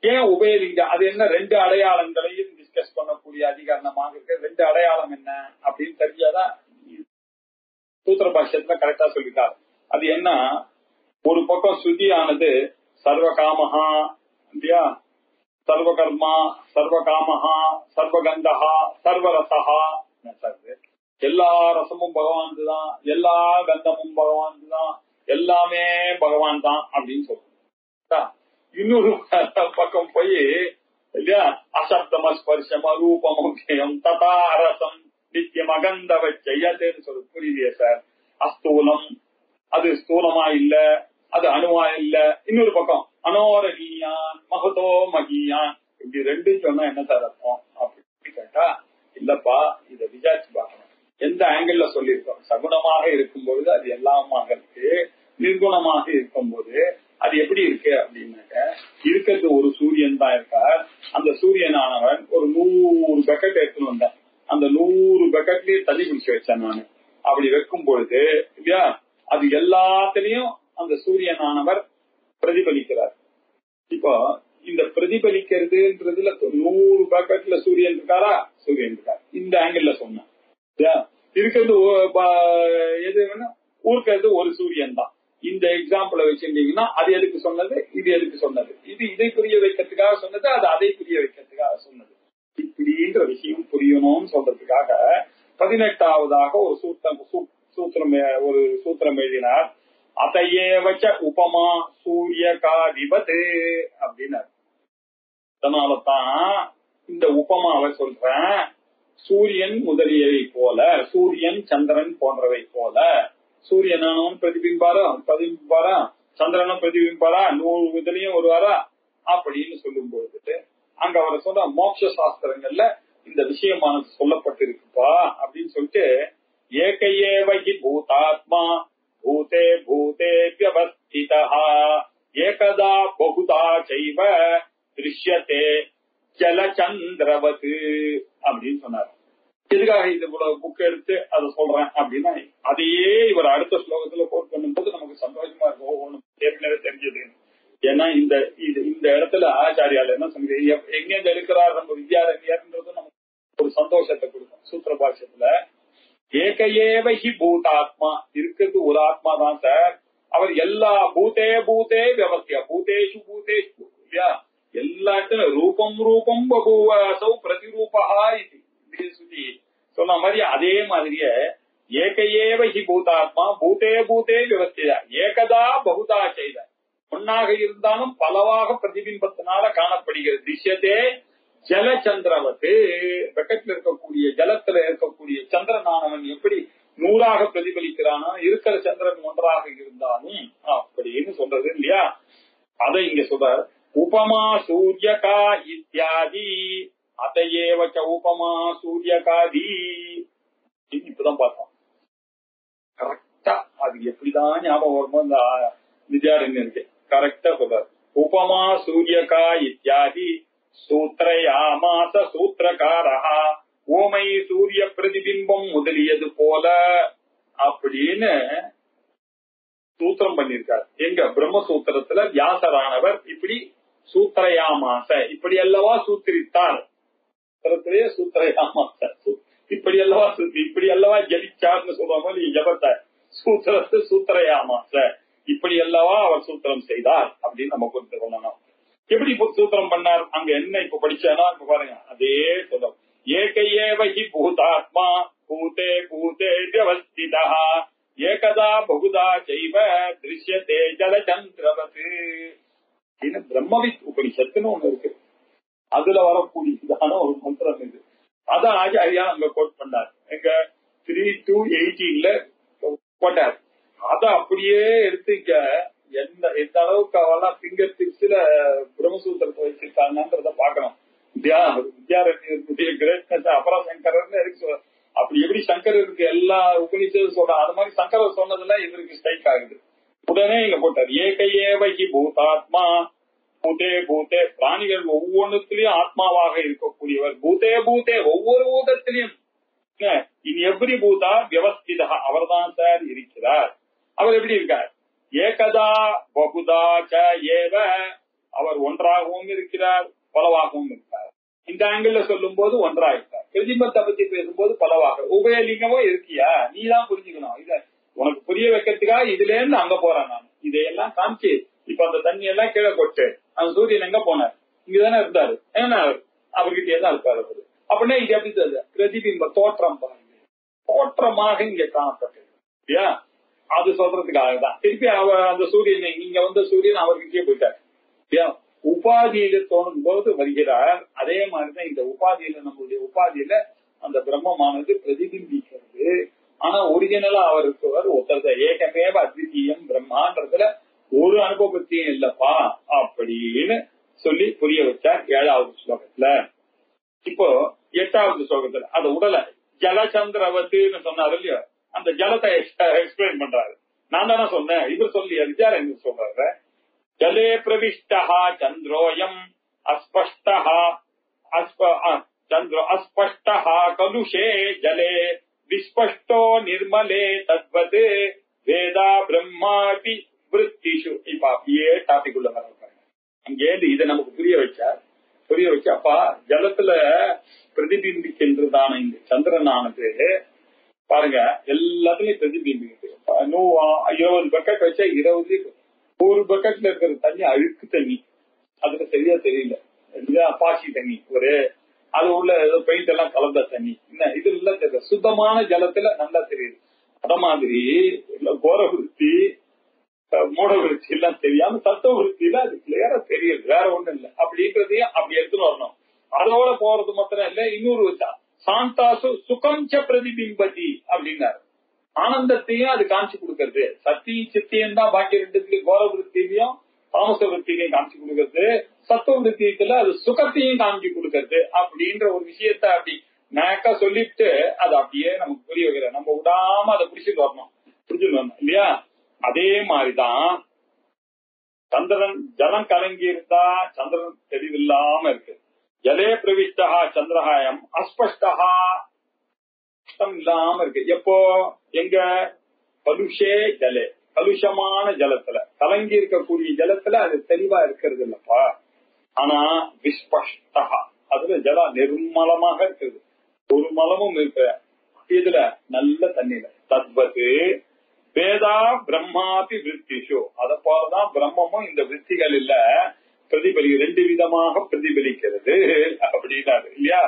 ஏன் உபயலிங்க? அது என்ன ரெண்டு அடையாளங்களையும் டிஸ்கஸ் பண்ணக்கூடிய அதிகாரமாக இருக்கு. ரெண்டு அடையாளம் என்ன அப்படின்னு தெரிஞ்சாதான் சூத்திர பாஷ்யத்துல கரெக்டா சொல்லிட்டாரு. அது என்ன? ஒரு பக்கம் ஸ்ருதியானது சர்வகாமஹா இல்லையா, சர்வகர்மா, சர்வகாமஹா, சர்வகந்தஹா, சர்வரசஹா, எல்லா ரசமும் பகவான் தான், எல்லா கந்தமும் பகவான் தான், எல்லாமே பகவான் தான் அப்படின்னு சொல்றோம். இன்னொரு பக்கம் போய் இல்லையா, அசப்தம ஸ்பர்ஷம் அரூபமுக்கியம் ததா ரசம் நித்தியம் அகந்தவச்சையன்னு சொல்லு. புரியலையே சார்? அஸ்தூலம் அது ஸ்தூலமா இல்ல, அது அணுவா இல்ல. இன்னொரு பக்கம் அனோரகியான் மகதோ மகியான், இப்படி ரெண்டும் சொன்னா என்ன சார் அர்த்தம் அப்படின்னு கேட்டா, இல்லப்பா இதை விசாரிச்சு பார்க்கணும். எந்த ஆங்கிள் சொல்லியிருக்கோம்? சகுணமாக இருக்கும் பொழுது அது எல்லாமாக இருக்கு, நிர்குணமாக இருக்கும் போது அது எப்படி இருக்கு அப்படின்னாக்க, இருக்கிறது ஒரு சூரியன் தான் இருக்கார். அந்த சூரியனானவன் ஒரு 100 பக்கெட் எடுத்துன்னு வந்தேன். அந்த 100 பக்கெட்லயே தள்ளி குடிச்சு வச்சேன் நான். அப்படி வைக்கும் பொழுது இல்லையா, அது எல்லாத்திலையும் அந்த சூரியனானவர் பிரதிபலிக்கிறார். இப்போ இந்த பிரதிபலிக்கிறதுன்றதுல 100 பக்கெட்ல சூரியன் இருக்காரா? சூரியன் இருக்கார். இந்த ஆங்கிள் சொன்னேன். இருக்கிறது எது வேணா ஊருக்கிறது ஒரு சூரியன் தான். இந்த எக்ஸாம்பிள வச்சிருந்தீங்கன்னா அது எதுக்கு சொன்னது, இது எதுக்கு சொன்னது, இது இதை புரிய வைக்கிறதுக்காக சொன்னது, அது அதை புரிய வைக்கிறதுக்காக சொன்னது. இப்படின்ற விஷயம் புரியணும்னு சொல்றதுக்காக 18வதாக ஒரு சூத்திரம் எழுதினார். அதையே வச்ச உபமா சூரிய காதிபத்து அப்படின்னார். அதனாலதான் இந்த உபமாவை சொல்றேன். சூரியன் முதலியவை போல, சூரியன் சந்திரன் போன்றவை போல. சூரியனானவன் பிரதிபிம்பாரா, சந்திரனும் பிரதிபிம்பாரா, 100 இதுலயும் வருவாரா அப்படின்னு சொல்லும் பொழுது அங்க அவரை சொன்ன மோட்ச சாஸ்திரங்கள்ல இந்த விஷயமானது சொல்லப்பட்டிருக்குப்பா அப்படின்னு சொல்லிட்டு, ஏகையேவகி பூதாத்மா பூதே பூதே வியவஸ்திதா ஏகதா பகுதா சைவ திருஷ்யதே ஜலச்சந்திரவத் அப்படின்னு சொன்னார். எதுக்காக இது புக் எடுத்து அதை சொல்றேன் அப்படின்னா, அதையே இவர் அடுத்த ஸ்லோகத்துல கோட் பண்ணும்போது நமக்கு சந்தோஷமா இருக்கும், ஏற்கனவே தெரிஞ்சது. ஏன்னா இந்த இடத்துல ஆச்சாரியால் என்ன சொல்லுங்க, எங்க இருக்கிறார் நம்ம வித்யாரண்யர்ன்றது நமக்கு ஒரு சந்தோஷத்தை கொடுக்கும். சூத்திர பாஷ்யத்துல ஏகையேவஹி பூதாத்மா, இருக்கிறது ஒரு ஆத்மா தான் சார். அவர் எல்லா பூதே பூதே வியவஸ்தியா பூதேஷு பூதேஷு இல்லையா, எல்லா இடத்துல ரூபம் ரூபம் பபுவசௌ பிரதிரூபா இது சொன்ன மாதிரி அதே மாதிரியே ஏகையேவஹி பூதாத்மா பூதே பூதே வியவஸ்தியா ஏகதா பகுதா செய்த, ஒன்னாக இருந்தாலும் பலவாக பிரதிபிம்பத்தினால காணப்படுகிறது. திஷ்யத்தே ஜலச்சந்திரவத்து, பக்கத்துல இருக்கக்கூடிய ஜலத்துல இருக்கக்கூடிய சந்திரனானவன் எப்படி 100ஆக பிரதிபலிக்கிறானோ, இருக்கிற சந்திரன் ஒன்றாக இருந்தாலும் அப்படின்னு சொல்றது இல்லையா. அதை இங்க சொல்ற உபமா சூரியகா இத்தியாதி அதையேவச்ச உபமா சூரியகாதி. இப்பதான் பார்த்தோம் கரெக்டா. அது எப்படிதான் ஞாபகம் வருமோ அந்த வித்யாரண்யருக்கு கரெக்டா சொல்றாரு. உபமா சூரியகா இத்தியாதி சூத்ரயாமாச சூத்திரகாரஹா ஓமை சூரிய பிரதிபிம்பம் முதலியது போல அப்படின்னு சூத்திரம் பண்ணிருக்காரு. எங்க பிரம்மசூத்திரத்துல வியாசரானவர் இப்படி சூத்திரயாமாச இப்படி அல்லவா சூத்திரித்தார். சூத்திரயாமாச இப்படி அல்லவா இப்படி அல்லவா ஜபிச்சார்னு சொல்றாங்க. ஜபத்தை சூத்திரத்து சூத்திரயாமாச இப்படி அல்லவா அவர் சூத்திரம் செய்தார் அப்படின்னு நம்ம புரிந்து கொள்ளணும். எப்படி சூத்திரம் பண்ணார் அங்க என்ன இப்ப படிச்சானா இப்ப பாருங்க. அதே சொல்லும் ஏகையேவஹி பூதாத்மா பூதே பூதே வியவஸ்திதா ஏகதா பகுதா செய்வ திருஷ்யதே ஜலச்சந்திரவத். பிரம்மவித் உபனிஷத்துன்னு ஒண்ணு இருக்கு, அதுல வரக்கூடியதான ஒரு மந்திரம் இது. அதான் ஆச்சாரியா அங்க கோட் பண்ணார். எங்க 3:2:18 போட்டார். அத அப்படியே எடுத்துக்க எந்த அளவுக்கு அவெல்லாம் பிங்கர் டிப்ஸ்ல பிரம்மசூத்திரத்தை வச்சிருக்காங்கன்றத பாக்கணும். வித்யாரண்யருடைய கிரேட்னஸ் அப்புறம் சங்கரர்னு இருக்கு. அப்படி எப்படி சங்கரருக்கு எல்லா உபநிஷத்தும் சொல்றாங்க, அது மாதிரி சங்கரர் சொன்னதுல இவருக்கு ஸ்ட்ரைக் ஆகுது. உடனே இங்க போட்டார் ஏகையேவகி பூதாத்மா பூதே பூதே, பிராணிகள் ஒவ்வொன்றுத்திலையும் ஆத்மாவாக இருக்கக்கூடியவர். பூதே பூதே, ஒவ்வொரு பூதத்திலையும். இன் எவ்ரி பூதா வியவஸ்திதா, அவர் தான் சார் இருக்கிறார். அவர் எப்படி இருக்கார்? ஏகதா பகுதா ச ஏவ, அவர் ஒன்றாகவும் இருக்கிறார், பலவாகவும் இருக்கார். இந்த ஆங்கிள் சொல்லும் போது ஒன்றா இருக்கார். பிரதிபத்தை பத்தி பேசும்போது பலவாக. உபயலிங்கமும் இருக்கியா, நீ தான் புரிஞ்சுக்கணும். இத உனக்கு புரிய வைக்கிறதுக்காக இதுல இருந்து அங்க போறேன் நான். இதையெல்லாம் காமிச்சு இப்ப அந்த தண்ணி எல்லாம் கீழே கொட்டு. அந்த சூரியன் எங்க போனார்? இங்கதானே இருந்தாரு. ஏன்னா அவர்கிட்ட தான் இருக்காரு அவரு. அப்படின்னா இது எப்படி சொல்றது? பிரதிபிம்ப தோற்றம் பாருங்க, தோற்றமாக இங்க காணப்பட்டது இல்லையா? அது சொல்றதுக்காக தான் திருப்பி அந்த சூரியனை இங்க வந்து சூரியன் அவர்கிட்டயே போயிட்டார் இல்லையா? உபாதியில தோணும் போது வருகிறார். அதே மாதிரிதான் இந்த உபாதியில, நம்மளுடைய உபாதியில அந்த பிரம்மமானது பிரதிபிம்பிக்கிறது. ஆனா ஒரிஜினலா அவர் இருக்கவர் ஒருத்தர் ஏகமேவ அத்விதீயம் பிரம்மான்றதுல ஒரு அனுபவத்தையும் இல்லப்பா அப்படின்னு சொல்லி புரிய வச்சார் 7வது ஸ்லோகத்துல. இப்போ 8வது ஸ்லோகத்துல அந்த உடலை ஜலச்சந்திரவத்துன்னு சொன்னாரு இல்லையா? அந்த ஜலத்தை எக்ஸ்பிளைன் பண்றாரு. நான் தானே சொன்னேன், இவர் சொல்லி விசாரம் எங்க சொல்றாரு? ஜலே பிரவிஷ்டா சந்திரோயம் அஸ்பஷ்டா சந்திரோ அஸ்பஷ்டா கலுஷே ஜலே விஸ்பஷ்டோ நிர்மலே தத்வத் வேதா பிரம்மாபி விருத்திஷு. இப்ப அப்படியே டாபிக் உள்ள வர அங்கேருந்து இதை நமக்கு புரிய வச்சு அப்பா ஜலத்துல பிரதிபிம்பிக்கின்றதான இந்த சந்திரனானது பாருங்க எல்லாத்துலயும் பிரதிபிம்பிக்கிறது. 20 பக்கெட் வச்சா 20 ஒரு பக்கெட்ல இருக்கிற தண்ணி அழுக்கு தண்ணி, அதுக்கு சரியா தெரியல, பாசி தண்ணி, ஒரு அது உள்ள ஏதோ பெயிண்ட் எல்லாம் கலந்த தண்ணி. இது இல்ல தெரியல, சுத்தமான ஜலத்துல நல்லா தெரியுது. அத மாதிரி கோர விருத்தி மூட விருத்தி எல்லாம் தெரியாம தத்துவ விருத்தியில அது கிளியரா தெரியுது, வேற ஒண்ணும் இல்ல. அப்படின்றதையும் அப்படி எடுத்துன்னு வரணும். அதோட போறது மாத்திரம் இல்ல, இன்னொரு வச்சா சாந்தாசு சுகம்ச பிரதிபிம்பதி அப்படின்னாரு. ஆனந்தத்தையும் அது காமிச்சு கொடுக்கறது. சத்தி சித்தியம் தான் பாக்கி ரெண்டுத்துலயும் கோர விருத்திலையும் தாமச விருத்திலையும் காமிச்சு கொடுக்கறது. சத்துவ விருத்தியத்துல அது சுகத்தையும் காமிச்சு கொடுக்கறது அப்படின்ற ஒரு விஷயத்த அப்படி நாக்கா சொல்லிட்டு அது அப்படியே நமக்கு புரிய வைக்கிற. நம்ம விடாம அதை புடிச்சுட்டு வரணும் இல்லையா? அதே மாதிரிதான் சந்திரன் ஜலம் கலங்கி இருந்தா சந்திரன் தெளிவில்லாம இருக்கு. ஜலே பிரவிஷ்டா சந்திரஹாயம் அஸ்பஷ்டா இல்லாம இருக்கு. எப்போ? எங்க? கலுஷே ஜலே, கலுஷமான ஜலத்துல, கலங்கி இருக்கக்கூடிய ஜலத்துல அது தெளிவா இருக்கிறது இல்லப்பா. ஆனா விஸ்பஷ்டா, அதுல ஜலம் நிர்மலமாக இருக்குது, ஒரு மலமும் இருக்கு. இதுல நல்ல தண்ணியில தத்வத்து வேதா பிரம்மாபி விருத்திஷோ, அத போலதான் பிரம்மமும் இந்த விருத்திகள் இல்ல ரெண்டு விதமாக பிரதிபலிக்கிறது அப்படின்னாரு இல்லையா?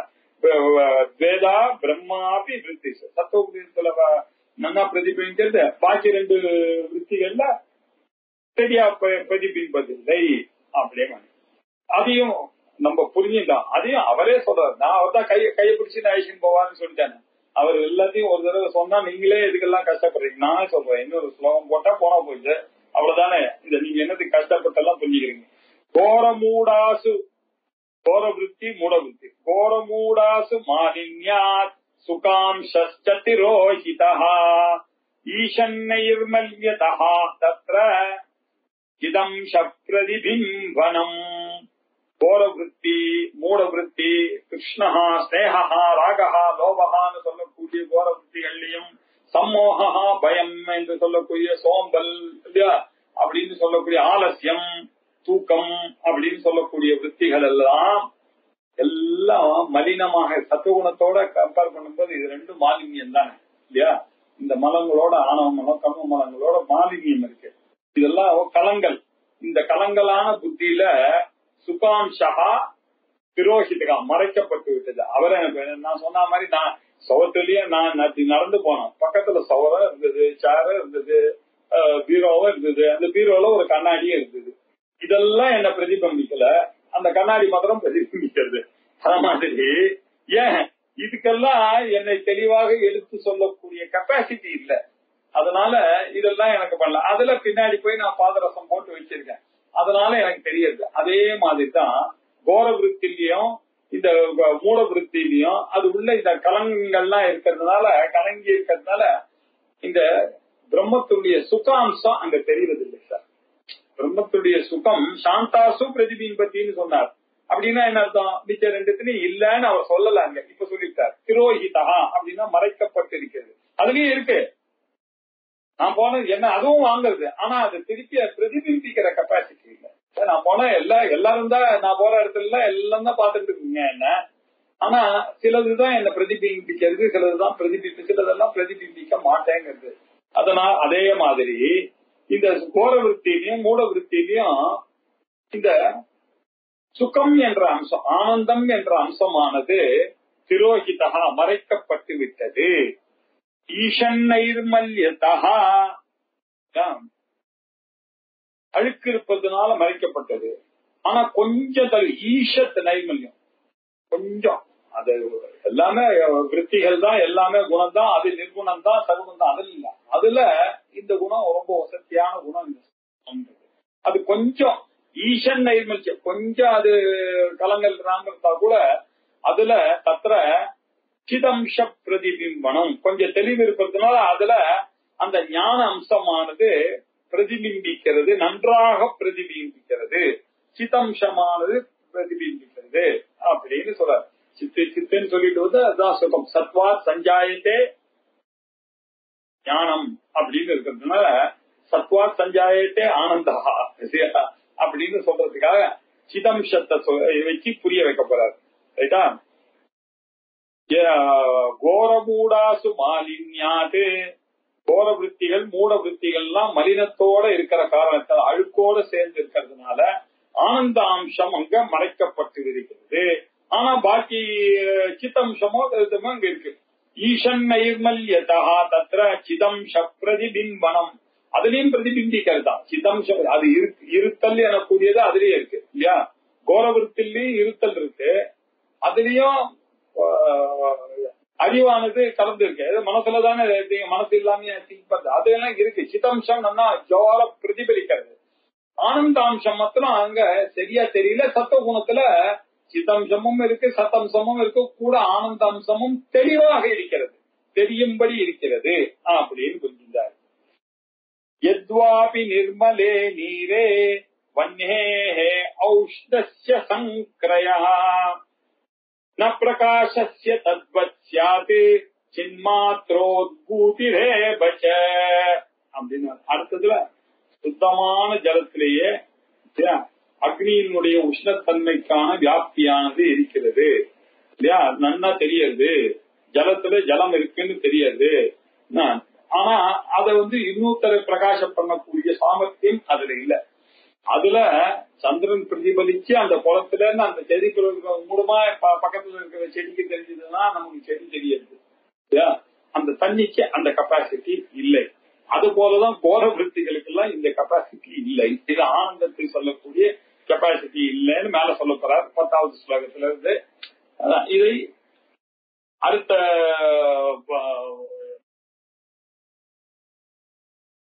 வேதா பிரம்மாபி விருத்திஷோ, சத்துவ நல்லா பிரதிபலிக்கிறது, பாக்கி 2 விருத்திகள்ல சரியா பிரதிபிம்பதில்லை அப்படின்னு அதையும் நம்ம புரிஞ்சுக்கலாம். அதையும் அவரே சொல்றாரு. நான் அவர் தான் கையை பிடிச்சு நான் போவான்னு சொல்லிட்டேன். அவர் எல்லாத்தையும் ஒரு தடவை சொன்னா நீங்களே இதுக்கெல்லாம் கஷ்டப்படுறீங்க. நானே சொல்றேன், இன்னொரு ஸ்லோகம் போட்டா போனா போயிட்டு அவ்வளவுதானே. இந்த நீங்க என்னதுக்கு கஷ்டப்பட்டெல்லாம் புரிஞ்சுக்கிறீங்க. கோரமூடாசு, கோர விருத்தி மூட விருத்தி, கோரமூடாசு மாலின்யாத் சுகாம்சஸ்திரோஹிதா ஈஷன்னைர்மல்யதா தத்ர இதம் சப்ரதிபிம்பனம். கோர விருத்தி மூட விருத்தி, கிருஷ்ணஹா ஸ்னேகா ராகஹா லோபஹான்னு சொல்லக்கூடிய கோர விருத்திகள்லையும், சம்மோகா பயம் என்று சொல்லக்கூடிய சோம்பல் அப்படின்னு சொல்லக்கூடிய ஆலசியம் தூக்கம் அப்படின்னு சொல்லக்கூடிய விருத்திகள் எல்லாம் மலினமாக சத்துவகுணத்தோட கம்பேர் பண்ணும்போது இது 2 மாலின்யம் தானே இல்லையா? இந்த மலங்களோட ஆணவ மலம் கர்ம மலங்களோட மாலின்யம் இருக்கு. இதெல்லாம் கலங்கள். இந்த கலங்களான புத்தியில சுகாம்சா திரோஹிதா மறைக்கப்பட்டு விட்டது. அவரை நான் சொன்ன மாதிரி நான் சவத்துலயே நான் நடந்து போனேன். பக்கத்துல சவரம் இருந்தது, சேர இருந்தது, பீரோவும் இருந்தது. அந்த பீரோல ஒரு கண்ணாடியும் இருந்தது. இதெல்லாம் என்ன பிரதிபலிக்கல, அந்த கண்ணாடி மாத்திரம் பிரதிபலிக்கிறது. அத மாதிரி ஏன் இதுக்கெல்லாம் என்னை தெளிவாக எடுத்து சொல்லக்கூடிய கெப்பாசிட்டி இல்ல. அதனால இதெல்லாம் எனக்கு பண்ணல. அதுல பின்னாடி போய் நான் பாதரசம் போட்டு வச்சிருக்கேன், அதனால எனக்கு தெரியுது. அதே மாதிரிதான் கோர விருத்திலையும் இந்த மூட விருத்திலையும் அது உள்ள இந்த கலங்கள்லாம் இருக்கிறதுனால, கலங்கி இருக்கிறதுனால இந்த பிரம்மத்துடைய சுகாம்சம் அங்க தெரிவதில்லை சார். பிரம்மத்துடைய சுகம் சாந்தாசு பிரதிபிம்பத்தின்னு சொன்னார். அப்படின்னா என்ன அர்த்தம்? மிச்ச ரெண்டுத்திலையும் இல்லன்னு அவர் சொல்லலாங்க. இப்ப சொல்லிட்டார் திரோஹிதா அப்படின்னா மறைக்கப்பட்டிருக்கிறது. அதுலயும் இருக்கு. நான் போனது என்ன அதுவும் வாங்குறது, ஆனா அது திருப்பி பிரதிபிம்பிக்கிற கெப்பாசிட்டி இல்லை. நான் போன எல்லாரும் தான், நான் போற இடத்துல எல்லாம் தான் பாத்துட்டு இருக்கீங்க என்ன, ஆனா சிலதுதான் என்ன பிரதிபிம்பிக்கிறது, சிலதுதான் சிலதெல்லாம் பிரதிபிம்பிக்க மாட்டேங்கிறது. அதனால் அதே மாதிரி இந்த கோர விருத்திலையும் மூட விருத்திலையும் இந்த சுகம் என்ற அம்சம், ஆனந்தம் என்ற அம்சமானது திரோஹிதா மறைக்கப்பட்டு விட்டது. ஈஷன் நைர்மல்யதா அழுக்கு இருப்பதனால மறைக்கப்பட்டது. ஆனா கொஞ்சம் ஈஷத் நைர்மல்யம் கொஞ்சம், அது எல்லாமே விருத்திகள் தான், எல்லாமே குணம் தான், அது நிர்குணம் தான், சகுணம் தான். அதுல இல்ல, அதுல இந்த குணம் ரொம்ப வசதியான குணம். அது கொஞ்சம் ஈஷன் நைர்மல்யம் கொஞ்சம் அது கலங்கள் இருந்தா கூட அதுல தத்திர சிதம்ச பிரதிபிம்பனம் கொஞ்சம் தெளிவு இருப்பதுனால அதுல அந்த ஞான அம்சமானது பிரதிபிம்பிக்கிறது, நன்றாக பிரதிபிம்பிக்கிறது, சிதம்சமானது பிரதிபிம்பிக்கிறது அப்படின்னு சொல்றாரு. சித்துன்னு சொல்லிட்டு வந்து அதுதான் சுகம். சத்வா சஞ்சாயத்தே ஞானம் அப்படின்னு இருக்கிறதுனால சத்வா சஞ்சாயத்தே ஆனந்தா அப்படின்னு சொல்றதுக்காக சிதம்சத்தை வச்சு புரிய வைக்க போறாரு. ரைட்டா? கோரமூடாசு மாலின்யாது, கோர விருத்திகள் மூட விருத்திகள்லாம் மலினத்தோட இருக்கிற காரணத்தால் அழுக்கோட சேர்ந்து இருக்கிறதுனால ஆனந்த அம்சம் அங்க மறைக்கப்பட்டு இருக்கிறது. ஆனா பாக்கி சித்தம்சமோ அங்க இருக்கு. ஈஷன் நைர்மல்யதா தத்ர சிதம்ச பிரதிபிம்பனம், அதுலயும் பிரதிபிம்பிக்கிறது தான் சிதம்சம். அது இருத்தல் எனக்கூடியது அதுலயே இருக்கு இல்லையா? கோரவிருத்திலையும் இருத்தல் இருக்கு, அதுலயும் அறிவானது கலந்து இருக்கு. மனசுலதானே மனசு இல்லாம அதெல்லாம் இருக்கு. சிதம்சம் நல்லா ஜோர பிரதிபலிக்கிறது. ஆனந்தாம்சம் மாத்திரம் அங்க சரியா தெரியல. சத்த குணத்துல சிதம்சமும் இருக்கு, சத்தம்சமும் இருக்கு, கூட ஆனந்த அம்சமும் தெளிவாக இருக்கிறது, தெரியும்படி இருக்கிறது அப்படின்னு புரிஞ்சிருந்தார். யத்வாபி நிர்மலே நீரே வன்யேஹே ஔஷ்ணஸ்ய சங்கிரயா ந பிரகாசஸ்ய தத்வத் ஸ்யாத் சின்மாத்ரோத்பூதிரேபச அப்படின்னு. அடுத்ததுல சுத்தமான ஜலத்திலேயே அக்னியினுடைய உஷ்ணத்தன்மைக்கான வியாப்தியானது இருக்கிறது இல்லையா? நன்னா தெரியாது, ஜலத்துல ஜலம் இருக்குன்னு தெரியாது. ஆனா அத வந்து இன்னொருத்தரை பிரகாசம் பண்ணக்கூடிய சாமர்த்தியம் அதுல இல்ல. அதுல சந்திரன் பிரதிபலிச்சு அந்த குளத்துல அந்த செடி மூலமா பக்கத்துல இருக்கிற செடிக்கு தெரிஞ்சதுன்னா நமக்கு செடி தெரியாது. அந்த தண்ணிக்கு அந்த கெப்பாசிட்டி இல்லை. அது போலதான் கோர விருத்திகளுக்கு எல்லாம் இந்த கெப்பாசிட்டி இல்லை. இது ஆனந்தத்தை சொல்லக்கூடிய கெப்பாசிட்டி இல்லைன்னு மேல சொல்ல போறார் 10வது ஸ்லோகத்துல இருந்து. இதை அடுத்த